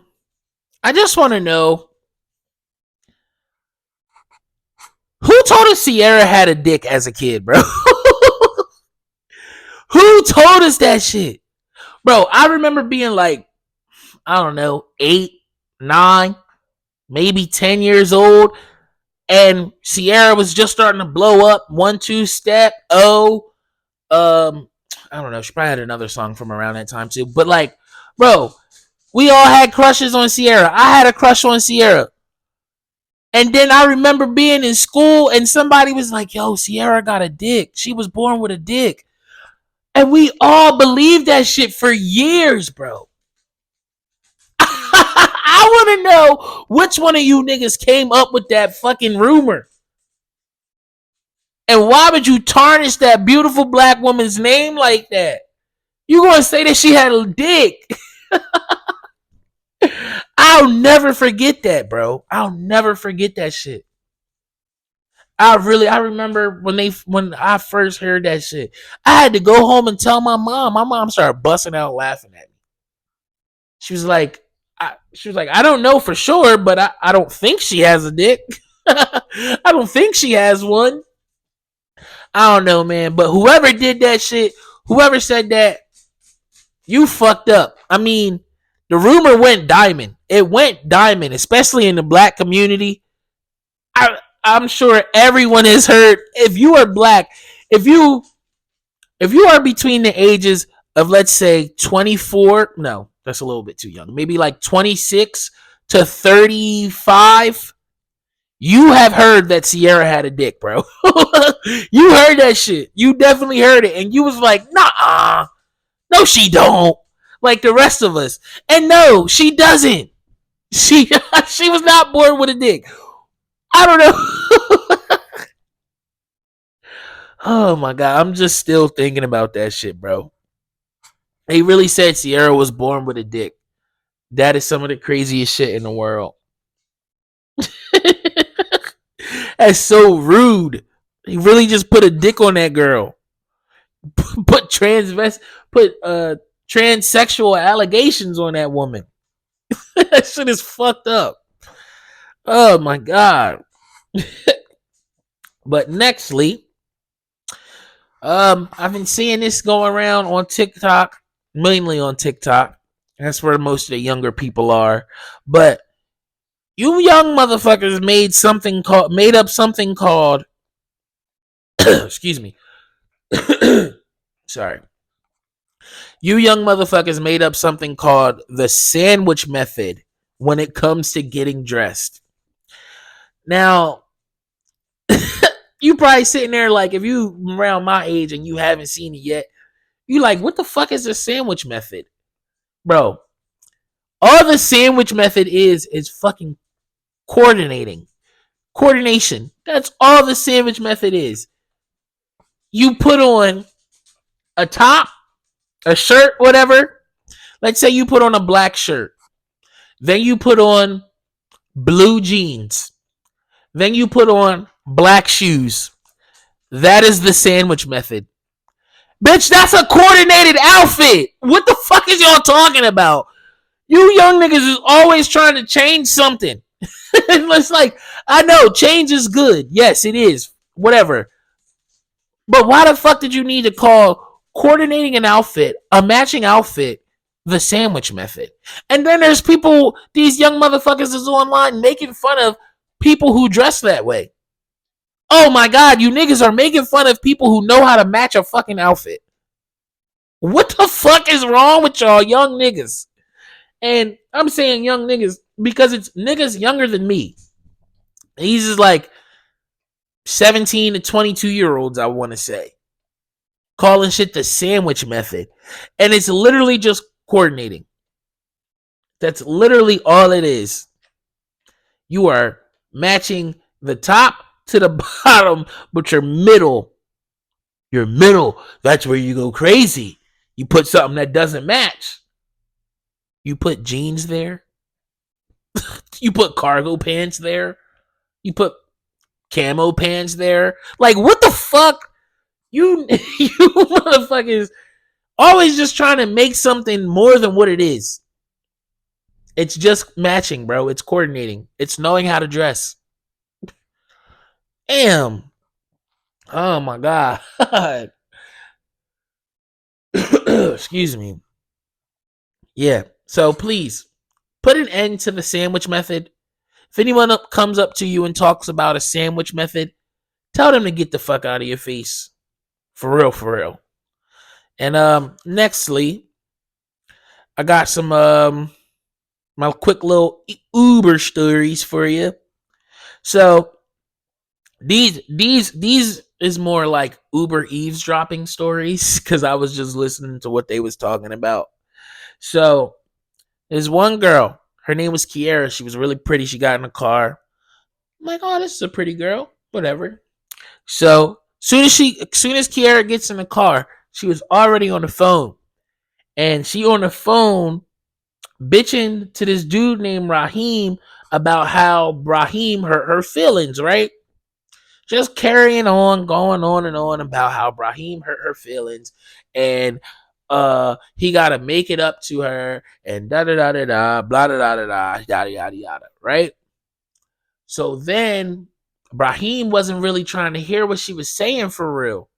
just want to know who told us Ciara had a dick as a kid, bro. Who told us that shit, bro? I remember being like, I don't know, 8, 9, maybe 10 years old, and Ciara was just starting to blow up. 1, 2 Step. I don't know. She probably had another song from around that time too. But like, bro, we all had crushes on Ciara. I had a crush on Ciara. And then I remember being in school and somebody was like, yo, Ciara got a dick. She was born with a dick. And we all believed that shit for years, bro. I want to know which one of you niggas came up with that fucking rumor. And why would you tarnish that beautiful black woman's name like that? You gonna say that she had a dick? I'll never forget that, bro. I'll never forget that shit. I remember when I first heard that shit. I had to go home and tell my mom. My mom started busting out laughing at me. She was like, I don't know for sure, but I don't think she has a dick. I don't think she has one. I don't know, man. But whoever did that shit, whoever said that, you fucked up. I mean, the rumor went diamond. It went diamond, especially in the black community. I'm sure everyone has heard. If you are black, if you are between the ages of, let's say, 24, no, that's a little bit too young. Maybe like 26 to 35, you have heard that Ciara had a dick, bro. You heard that shit. You definitely heard it. And you was like, nah, no, she don't. Like the rest of us. And no, she doesn't. She was not born with a dick. I don't know. Oh my God. I'm just still thinking about that shit, bro. They really said Ciara was born with a dick. That is some of the craziest shit in the world. That's so rude. He really just put a dick on that girl. put transsexual allegations on that woman. That shit is fucked up. Oh my god. But nextly, I've been seeing this going around on TikTok, mainly on TikTok. That's where most of the younger people are. But you young motherfuckers made up something called excuse me. Sorry. You young motherfuckers made up something called the sandwich method when it comes to getting dressed. Now, you probably sitting there like, if you around my age and you haven't seen it yet, you like, what the fuck is the sandwich method? Bro, all the sandwich method is fucking coordinating. Coordination. That's all the sandwich method is. You put on a top, a shirt, whatever. Let's say you put on a black shirt. Then you put on blue jeans. Then you put on black shoes. That is the sandwich method. Bitch, that's a coordinated outfit. What the fuck is y'all talking about? You young niggas is always trying to change something. It's like, I know, change is good. Yes, it is. Whatever. But why the fuck did you need to call coordinating an outfit, a matching outfit, the sandwich method? And then there's people, these young motherfuckers is online making fun of people who dress that way. Oh my god, you niggas are making fun of people who know how to match a fucking outfit. What the fuck is wrong with y'all young niggas? And I'm saying young niggas because it's niggas younger than me. These is like 17 to 22-year-olds, I want to say. Calling shit the sandwich method. And it's literally just coordinating. That's literally all it is. You are matching the top to the bottom, but your middle, that's where you go crazy. You put something that doesn't match. You put jeans there. You put cargo pants there. You put camo pants there. Like, what the fuck? You motherfuckers always just trying to make something more than what it is. It's just matching, bro. It's coordinating. It's knowing how to dress. Damn. Oh my god. Excuse me. Yeah. So please put an end to the sandwich method. If anyone comes up to you and talks about a sandwich method, tell them to get the fuck out of your face. For real, for real. And nextly, I got some my quick little Uber stories for you. So these is more like Uber eavesdropping stories because I was just listening to what they was talking about. So there's one girl. Her name was Ciara. She was really pretty. She got in a car. I'm like, oh, this is a pretty girl. Whatever. So soon as Ciara gets in the car, she was already on the phone. And she on the phone bitching to this dude named Raheem about how Raheem hurt her feelings, right? Just carrying on, going on and on about how Raheem hurt her feelings. And he gotta make it up to her and da da da da da blah da da da da yada yada yada, right? So then Brahim wasn't really trying to hear what she was saying for real.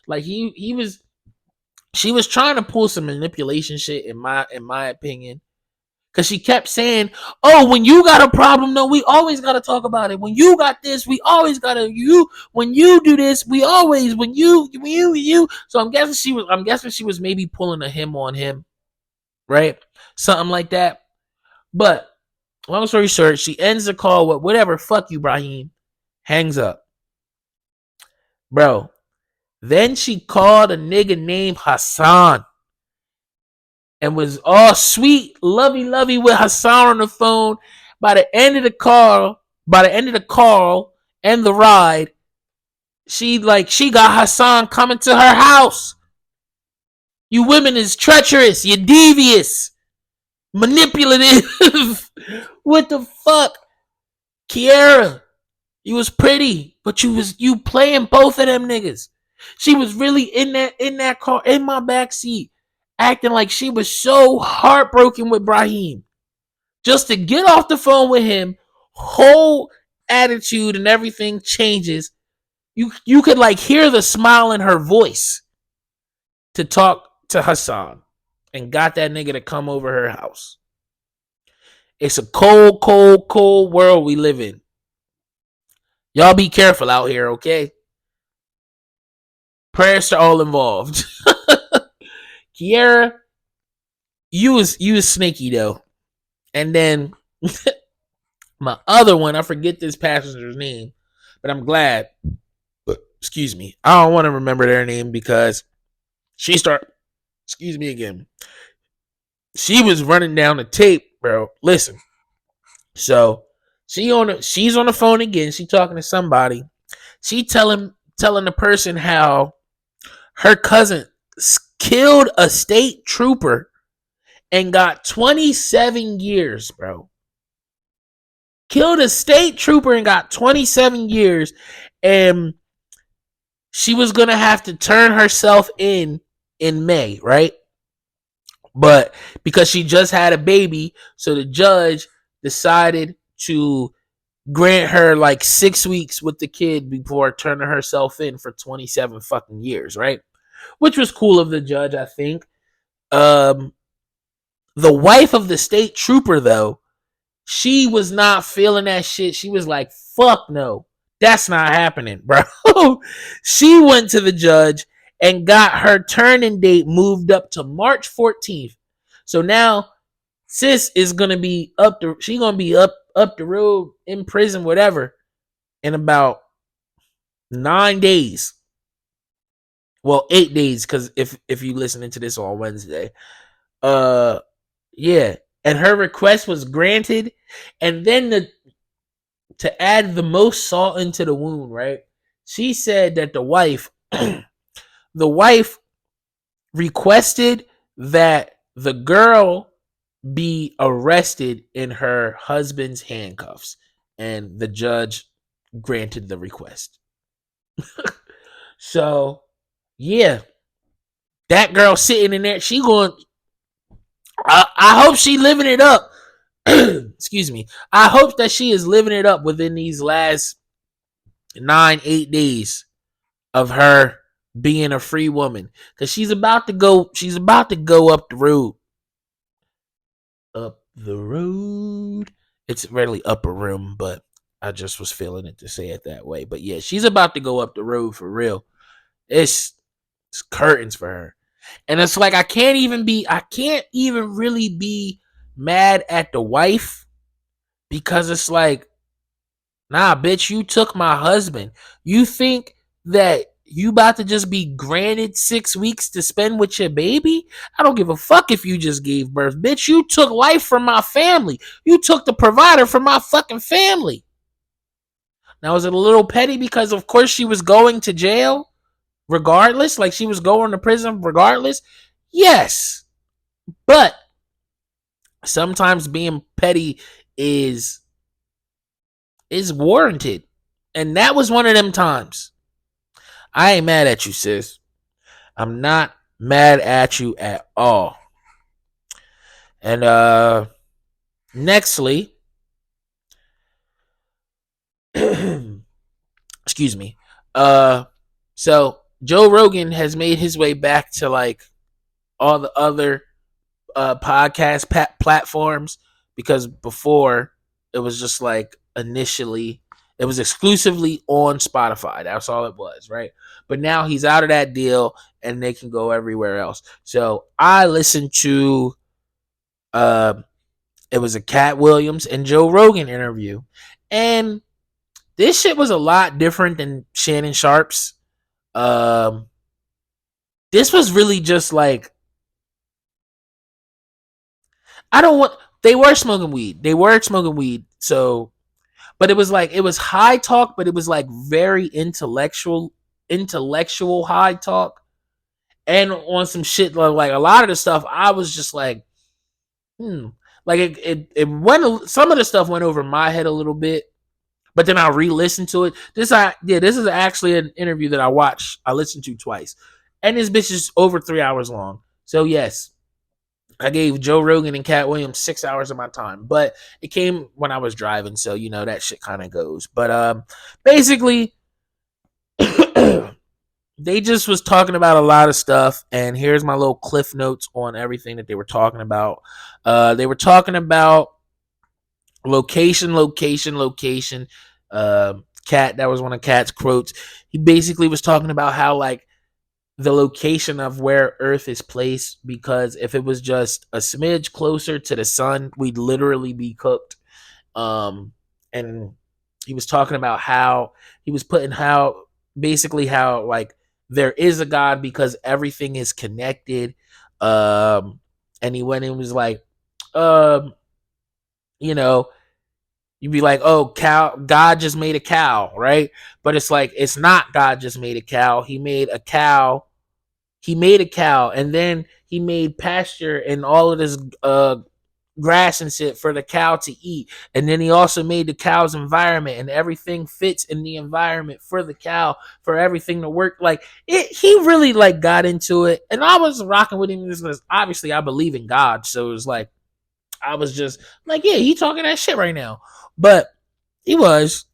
Like she was trying to pull some manipulation shit in my opinion. Cause she kept saying, oh, when you got a problem, no, we always gotta talk about it. When you got this, we always gotta when you do this, we always when you. So I'm guessing she was maybe pulling a him on him, right? Something like that. But long story short, she ends the call with whatever, fuck you, Brahim. Hangs up. Bro. Then she called a nigga named Hassan. And was all sweet, lovey with Hassan on the phone. By the end of the call and the ride, she got Hassan coming to her house. You women is treacherous, you devious, manipulative. What the fuck? Ciara, you was pretty, but you playing both of them niggas. She was really in that car in my back seat, acting like she was so heartbroken with Brahim. Just to get off the phone with him, whole attitude and everything changes. You could like hear the smile in her voice to talk to Hassan and got that nigga to come over her house. It's a cold, cold, cold world we live in. Y'all be careful out here, okay? Prayers to all involved. Ciara, you was sneaky though. And then my other one, I forget this passenger's name, but I'm glad. Excuse me. I don't want to remember their name because excuse me again. She was running down the tape, bro. Listen. So she's on the phone again. She talking to somebody. She telling the person how her cousin killed a state trooper and got 27 years, bro. Killed a state trooper and got 27 years. And she was going to have to turn herself in May, right? But because she just had a baby, so the judge decided to grant her like 6 weeks with the kid before turning herself in for 27 fucking years, right? Which was cool of the judge, I think. The wife of the state trooper, though, she was not feeling that shit. She was like, fuck no. That's not happening, bro. She went to the judge and got her turning date moved up to March 14th. So now sis is gonna be up the road in prison, whatever, in about 9 days. Well, 8 days, because if you listening to this on Wednesday. Yeah. And her request was granted. And then to add the most salt into the wound, right? She said that the wife requested that the girl be arrested in her husband's handcuffs. And the judge granted the request. So, yeah. That girl sitting in there, she going, I hope she living it up. Excuse me. I hope that she is living it up within these last 9-8 days of her being a free woman, because she's about to go up the road. Up the road. It's really upper room, but I just was feeling it to say it that way. But yeah, she's about to go up the road for real. It's curtains for her. And it's like I can't even really be mad at the wife, because it's like, nah, bitch, you took my husband. You think that you about to just be granted 6 weeks to spend with your baby? I don't give a fuck if you just gave birth. Bitch, you took life from my family. You took the provider from my fucking family. Now, is it a little petty because, of course, she was going to jail regardless? Like, she was going to prison regardless? Yes. But sometimes being petty is warranted. And that was one of them times. I ain't mad at you, sis. I'm not mad at you at all. And nextly, excuse me. So Joe Rogan has made his way back to like all the other podcast platforms, because before it was just like initially it was exclusively on Spotify. That's all it was, right? But now he's out of that deal and they can go everywhere else. So I listened to it was a Katt Williams and Joe Rogan interview. And this shit was a lot different than Shannon Sharp's. This was really just like, they were smoking weed. So, but it was like, it was high talk, but it was like very intellectual high talk. And on some shit, like a lot of the stuff, I was just like, like it went, some of the stuff went over my head a little bit, But then I'll re-listen to it. This is actually an interview that I listened to twice. And this bitch is over 3 hours long. So yes, I gave Joe Rogan and Katt Williams 6 hours of my time. But it came when I was driving, so that shit kind of goes. But basically they just was talking about a lot of stuff, and here's my little cliff notes on everything that they were talking about. They were talking about location. Katt, that was one of Katt's quotes. He basically was talking about how like the location of where Earth is placed, because if it was just a smidge closer to the sun, we'd literally be cooked. And he was talking about how he was putting how like there is a God because everything is connected. And he went and was like, um, you know, you'd be like, oh, cow, God just made a cow, right? But it's like, it's not God just made a cow. He made a cow. He made a cow, and then he made pasture and all of this grass and shit for the cow to eat. And then he also made the cow's environment, and everything fits in the environment for the cow, for everything to work. Like he really like got into it, and I was rocking with him because obviously I believe in God, so it was like I was just like, yeah, he talking that shit right now. But he was.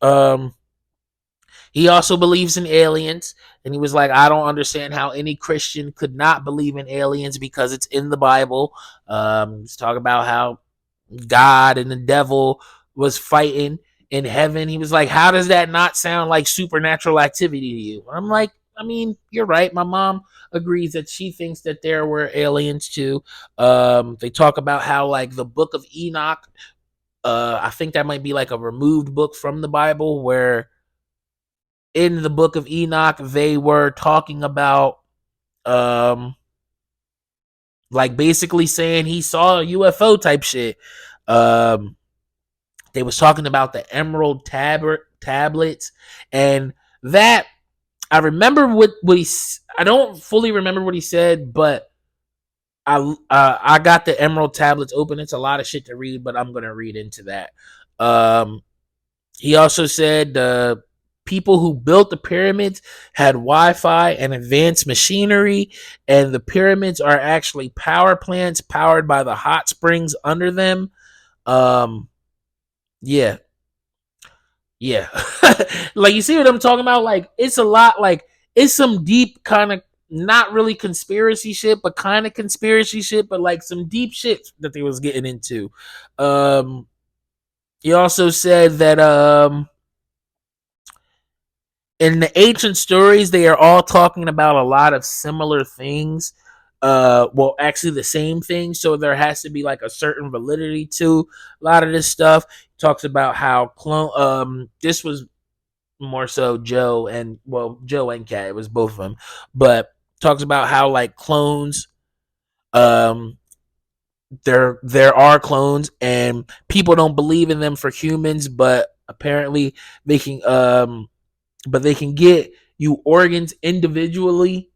He also believes in aliens. And he was like, I don't understand how any Christian could not believe in aliens because it's in the Bible. He's talking about how God and the devil was fighting in heaven. He was like, how does that not sound like supernatural activity to you? I'm like, I mean, you're right. My mom agrees that she thinks that there were aliens too. They talk about how like the book of Enoch, I think that might be like a removed book from the Bible, where in the book of Enoch they were talking about like basically saying he saw a UFO type shit. They was talking about the emerald tablets, and that I remember what he. I don't fully remember what he said, but I got the emerald tablets open. It's a lot of shit to read, but I'm gonna read into that. He also said the people who built the pyramids had Wi-Fi and advanced machinery, and the pyramids are actually power plants powered by the hot springs under them. Um, yeah, yeah. Like, you see what I'm talking about? Like, it's a lot. Like, it's some deep kind of not really conspiracy shit, but kind of conspiracy shit, but like some deep shit that they was getting into. He also said that in the ancient stories, they are all talking about a lot of similar things. Well, actually, the same thing. So there has to be like a certain validity to a lot of this stuff. He talks about how clone. This was more so Joe and Katt. It was both of them, but talks about how like clones. There are clones, and people don't believe in them for humans, but apparently they can. But they can get you organs individually.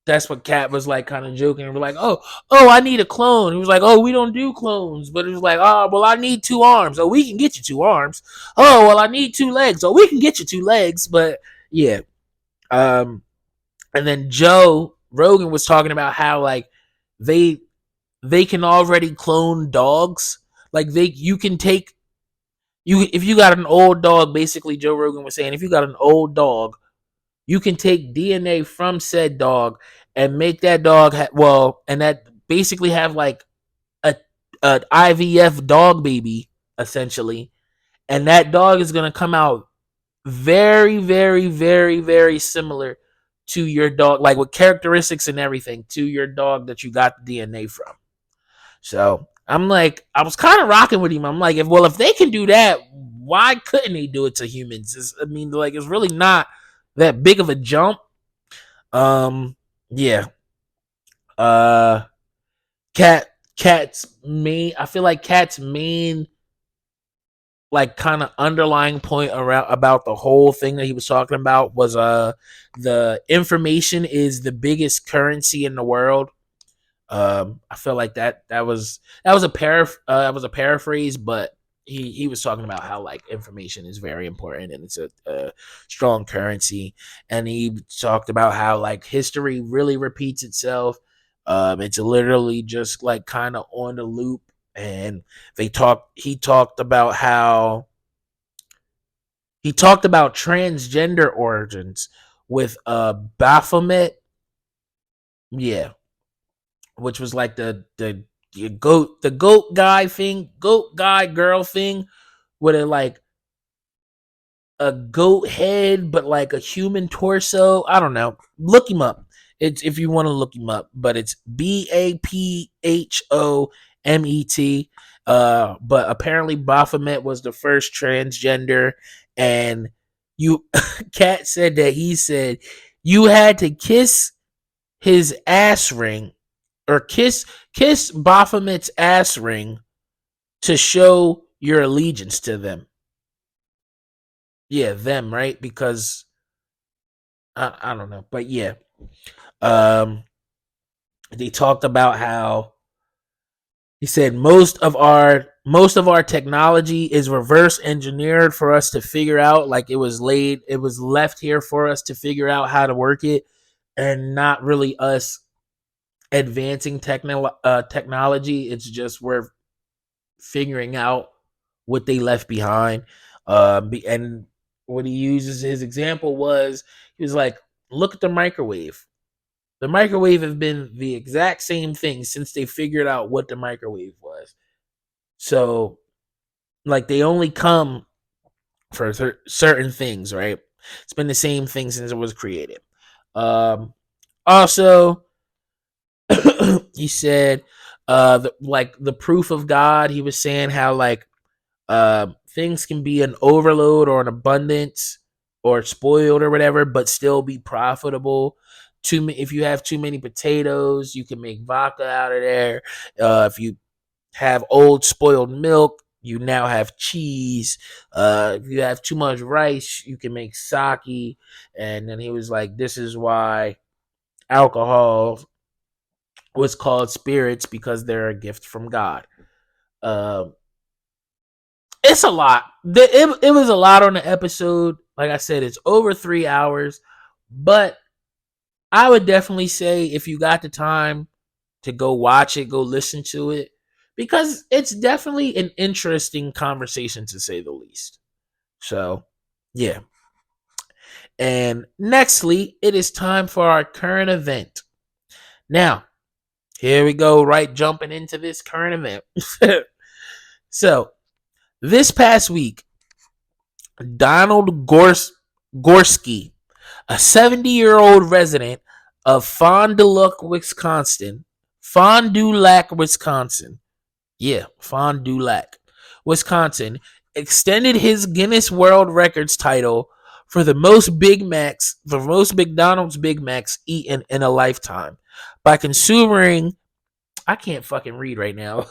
That's what Katt was like, kind of joking. And we're like, oh, I need a clone. He was like, oh, we don't do clones. But it was like, oh, well, I need 2 arms. Oh, we can get you 2 arms. Oh, well, I need 2 legs. Oh, we can get you 2 legs. But yeah. And then Joe Rogan was talking about how like they can already clone dogs. Like you can take if you got an old dog. Basically, Joe Rogan was saying if you got an old dog, you can take DNA from said dog and make that dog and that basically have like a an IVF dog baby essentially, and that dog is gonna come out very, very, very, very similar to your dog, like with characteristics and everything to your dog that you got the DNA from. So I'm like, I was kind of rocking with him. I'm like, if they can do that, why couldn't they do it to humans? I mean, like, it's really not that big of a jump. Yeah. Uh, Katt's main. I feel like Katt's main, like, kind of underlying point around about the whole thing that he was talking about was the information is the biggest currency in the world. I feel like that was a paraphrase, but he was talking about how like information is very important and it's a strong currency, and he talked about how like history really repeats itself. It's literally just like kind of on the loop, and he talked about how he talked about transgender origins with Baphomet, yeah, which was like the goat guy thing, goat guy girl thing, with a like a goat head but like a human torso. I don't know. Look him up. It's if you want to look him up, but it's Baphomet. But apparently Baphomet was the first transgender, and you Katt said that he said you had to kiss his ass ring or kiss Baphomet's ass ring to show your allegiance to them. Yeah, them, right? Because I don't know, but yeah, um, they talked about how he said most of our technology is reverse engineered for us to figure out. Like it was left here for us to figure out how to work it, and not really us advancing technology. It's just we're figuring out what they left behind. And what he uses his example was he was like, look at the microwave. The microwave has been the exact same thing since they figured out what the microwave was. So, like, they only come for certain things, right? It's been the same thing since it was created. Also, he said, like the proof of God. He was saying how like things can be an overload or an abundance or spoiled or whatever, but still be profitable. If you have too many potatoes, you can make vodka out of there. If you have old spoiled milk, you now have cheese. If you have too much rice, you can make sake. And then he was like, this is why alcohol was called spirits, because they're a gift from God. Um, it's a lot. It was a lot on the episode. Like I said, it's over 3 hours, but I would definitely say if you got the time to go watch it, go listen to it, because it's definitely an interesting conversation to say the least. So, yeah. And nextly, it is time for our current event. Now, here we go, right? Jumping into this current event. So, this past week, Donald Gorski, a 70-year-old resident of Fond du Lac, Wisconsin. Fond du Lac, Wisconsin. Yeah, Fond du Lac, Wisconsin, extended his Guinness World Records title for the most McDonald's Big Macs eaten in a lifetime by consuming, I can't fucking read right now,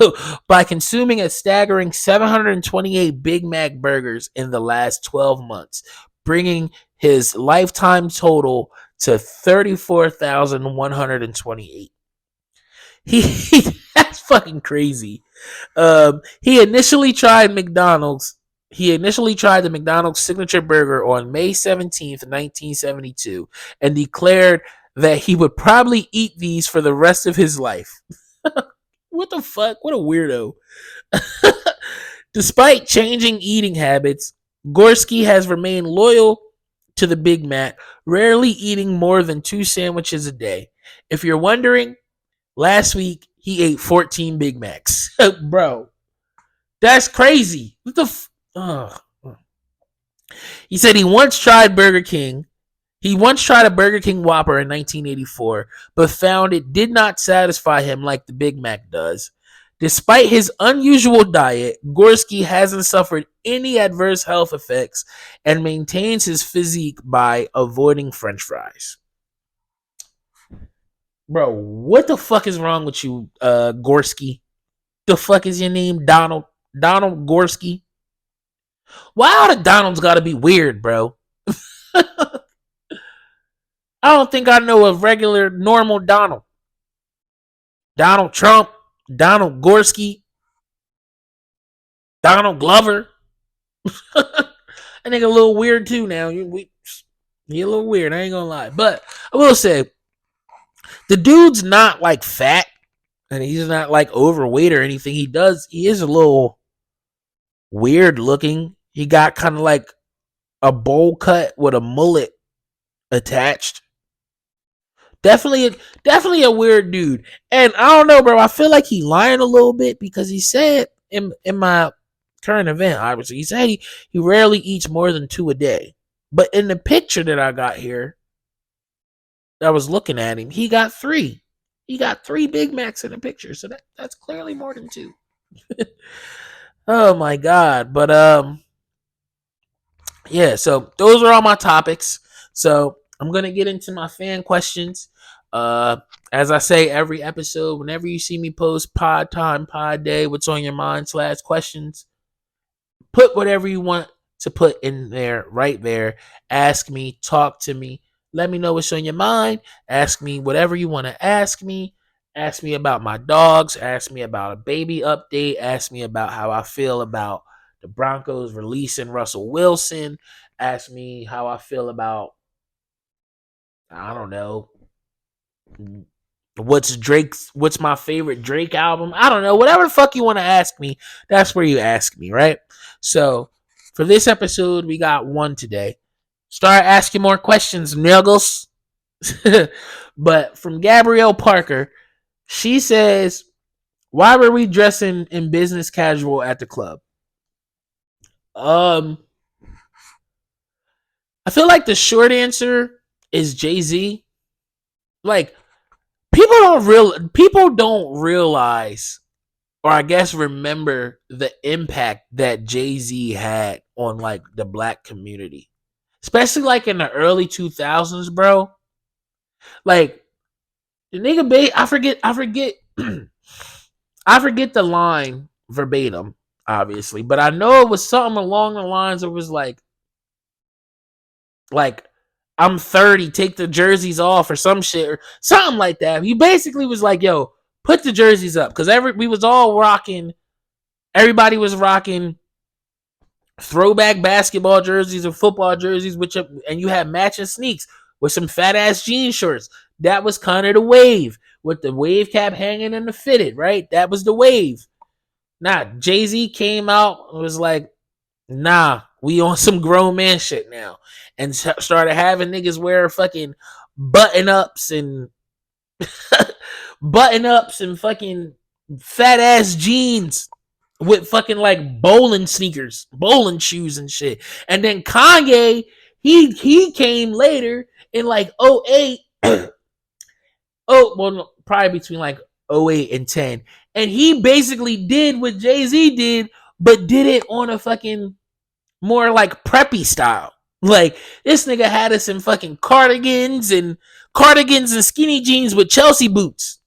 by consuming a staggering 728 Big Mac burgers in the last 12 months, bringing his lifetime total to 34,128. That's fucking crazy. He initially tried McDonald's. He initially tried the McDonald's signature burger on May 17th, 1972, and declared that he would probably eat these for the rest of his life. What the fuck? What a weirdo. Despite changing eating habits, Gorski has remained loyal to the Big Mac, rarely eating more than 2 sandwiches a day. If you're wondering, last week he ate 14 Big Macs. Bro, that's crazy. What the He said he once tried Burger King. He once tried a Burger King Whopper in 1984, but found it did not satisfy him like the Big Mac does. Despite his unusual diet, Gorski hasn't suffered any adverse health effects and maintains his physique by avoiding French fries. Bro, what the fuck is wrong with you, Gorski? The fuck is your name, Donald? Donald Gorski? Why all the Donalds gotta be weird, bro? I don't think I know a regular, normal Donald. Donald Trump, Donald Gorski. Donald Glover. That nigga a little weird too now. He a little weird, I ain't gonna lie. But I will say, the dude's not like fat and he's not like overweight or anything. He is a little weird looking. He got kind of like a bowl cut with a mullet attached. Definitely a weird dude. And I don't know, bro. I feel like he lying a little bit because he said in my current event, obviously, he said he rarely eats more than 2 a day. But in the picture that I got here, I was looking at him, he got 3. He got 3 Big Macs in the picture. So that's clearly more than 2. Oh my god. But yeah, so those are all my topics. So I'm gonna get into my fan questions. As I say every episode, whenever you see me post pod time, pod day, what's on your mind / questions, put whatever you want to put in there, right there. Ask me, talk to me, let me know what's on your mind. Ask me whatever you want to ask me. Ask me about my dogs. Ask me about a baby update. Ask me about how I feel about the Broncos releasing Russell Wilson. Ask me how I feel about, I don't know, what's my favorite Drake album. I don't know. Whatever the fuck you want to ask me, that's where you ask me, right? So for this episode, we got one today. Start asking more questions, nuggles. But from Gabrielle Parker, she says, why were we dressing in business casual at the club? I feel like the short answer is Jay-Z. Like, people don't realize, or I guess remember, the impact that Jay-Z had on like the black community. Especially like in the early 2000s, bro. Like, the nigga I forget I forget the line verbatim, obviously, but I know it was something along the lines of, it was like I'm 30, take the jerseys off or some shit or something like that. He basically was like, yo, put the jerseys up, because everybody was rocking throwback basketball jerseys and football jerseys, and you had matching sneaks with some fat ass jean shorts. That was kind of the wave, with the wave cap hanging in the fitted, right? That was the wave. Nah, Jay-Z came out and was like, nah, we on some grown man shit now. And started having niggas wear fucking button-ups and fucking fat ass jeans with fucking like bowling sneakers, bowling shoes and shit. And then Kanye, he came later in like '08. No, probably between like '08 and 10. And he basically did what Jay-Z did, but did it on a fucking more like preppy style. Like, this nigga had us in fucking cardigans and skinny jeans with Chelsea boots.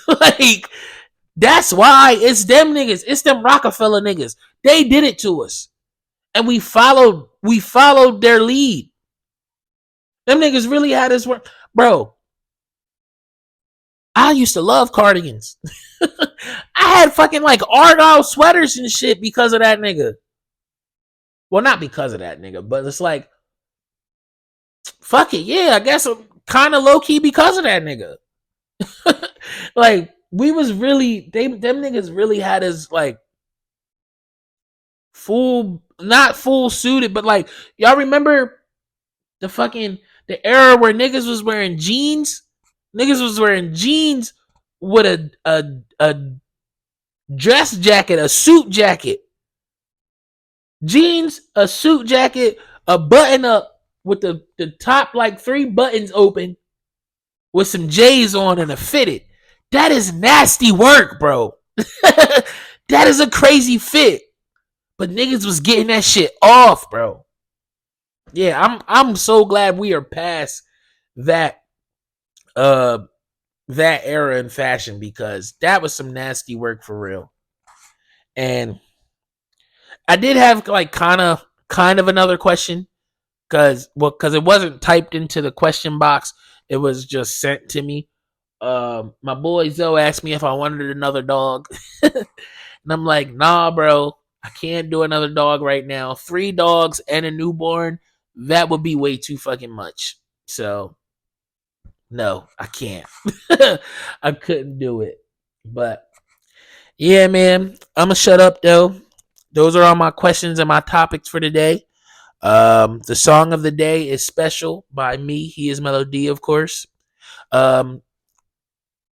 Like, that's why it's them niggas. It's them Rockefeller niggas. They did it to us. And we followed their lead. Them niggas really had us work. Bro, I used to love cardigans. I had fucking like Argyle sweaters and shit because of that nigga. Well, not because of that nigga, but it's like, fuck it, yeah, I guess I'm kind of low key because of that nigga. Like, we was really, them niggas really had us like not full suited, but like, y'all remember the era where niggas was wearing jeans? Niggas was wearing jeans with a dress jacket, a suit jacket. Jeans, a suit jacket, a button up with the top like 3 buttons open with some J's on and a fitted. That is nasty work, bro. That is a crazy fit. But niggas was getting that shit off, bro. Yeah, I'm so glad we are past that era in fashion, because that was some nasty work for real. And I did have like kind of another question, because it wasn't typed into the question box. It was just sent to me. My boy Zoe asked me if I wanted another dog. And I'm like, nah, bro. I can't do another dog right now. 3 dogs and a newborn, that would be way too fucking much. So, no, I can't. I couldn't do it. But, yeah, man, I'm going to shut up, though. Those are all my questions and my topics for today. The song of the day is Special by me, HeIsMellowD, of course.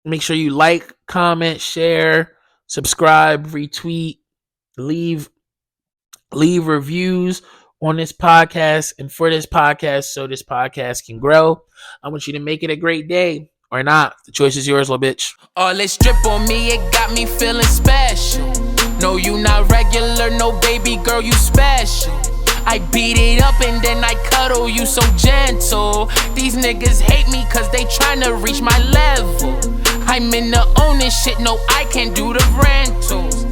Make sure you like, comment, share, subscribe, retweet, leave reviews on this podcast and for this podcast so this podcast can grow. I want you to make it a great day or not. The choice is yours, little bitch. All this drip on me, it got me feeling special. No, you not regular, no baby girl, you special. I beat it up and then I cuddle you so gentle. These niggas hate me cause they tryna reach my level. I'm in the owning shit, no I can't do the rentals.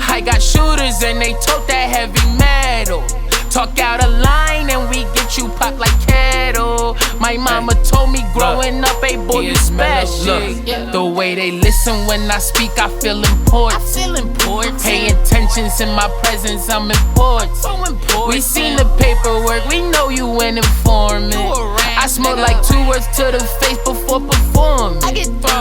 I got shooters and they tote that heavy metal. Talk out a line and we get you popped like kettle. My mama told me growing up, hey boy, you special. Look, the way they listen when I speak, I feel important. Pay attention's in my presence, I'm important. We seen the paperwork, we know you an informant. I smoke like 2 words to the face before performing.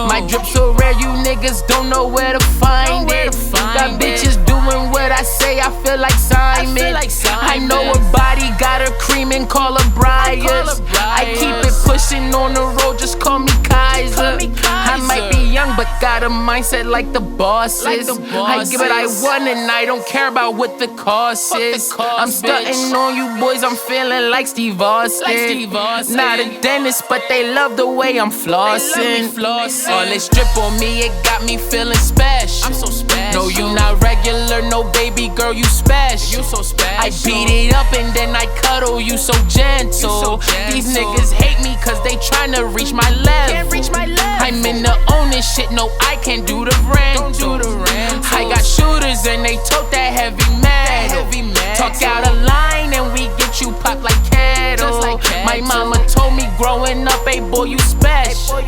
My drip so rare, you niggas don't know where to find it. Got bitches doing what I say, I feel like Simon. I know her body got her creaming, call her Briars. I keep it pushing on the road, just call me Kaiser. I might be young, but got a mindset like the bosses. I give it I want and I don't care about what the cost is. I'm stunting on you boys, I'm feeling like Steve Austin. Not a dentist, but they love the way I'm flossing. All this drip on me, it got me feeling special. I'm so special. No, you not regular, no baby girl, you special. You so special. I beat it up and then I cuddle you so gentle. These niggas hate me cause they tryna reach my level. I'm in the owning shit, no I can't do the rentals. I got shooters and they tote that heavy metal. Talk out a line and we get you popped like kettle. My mama told me growing up, hey boy, you special.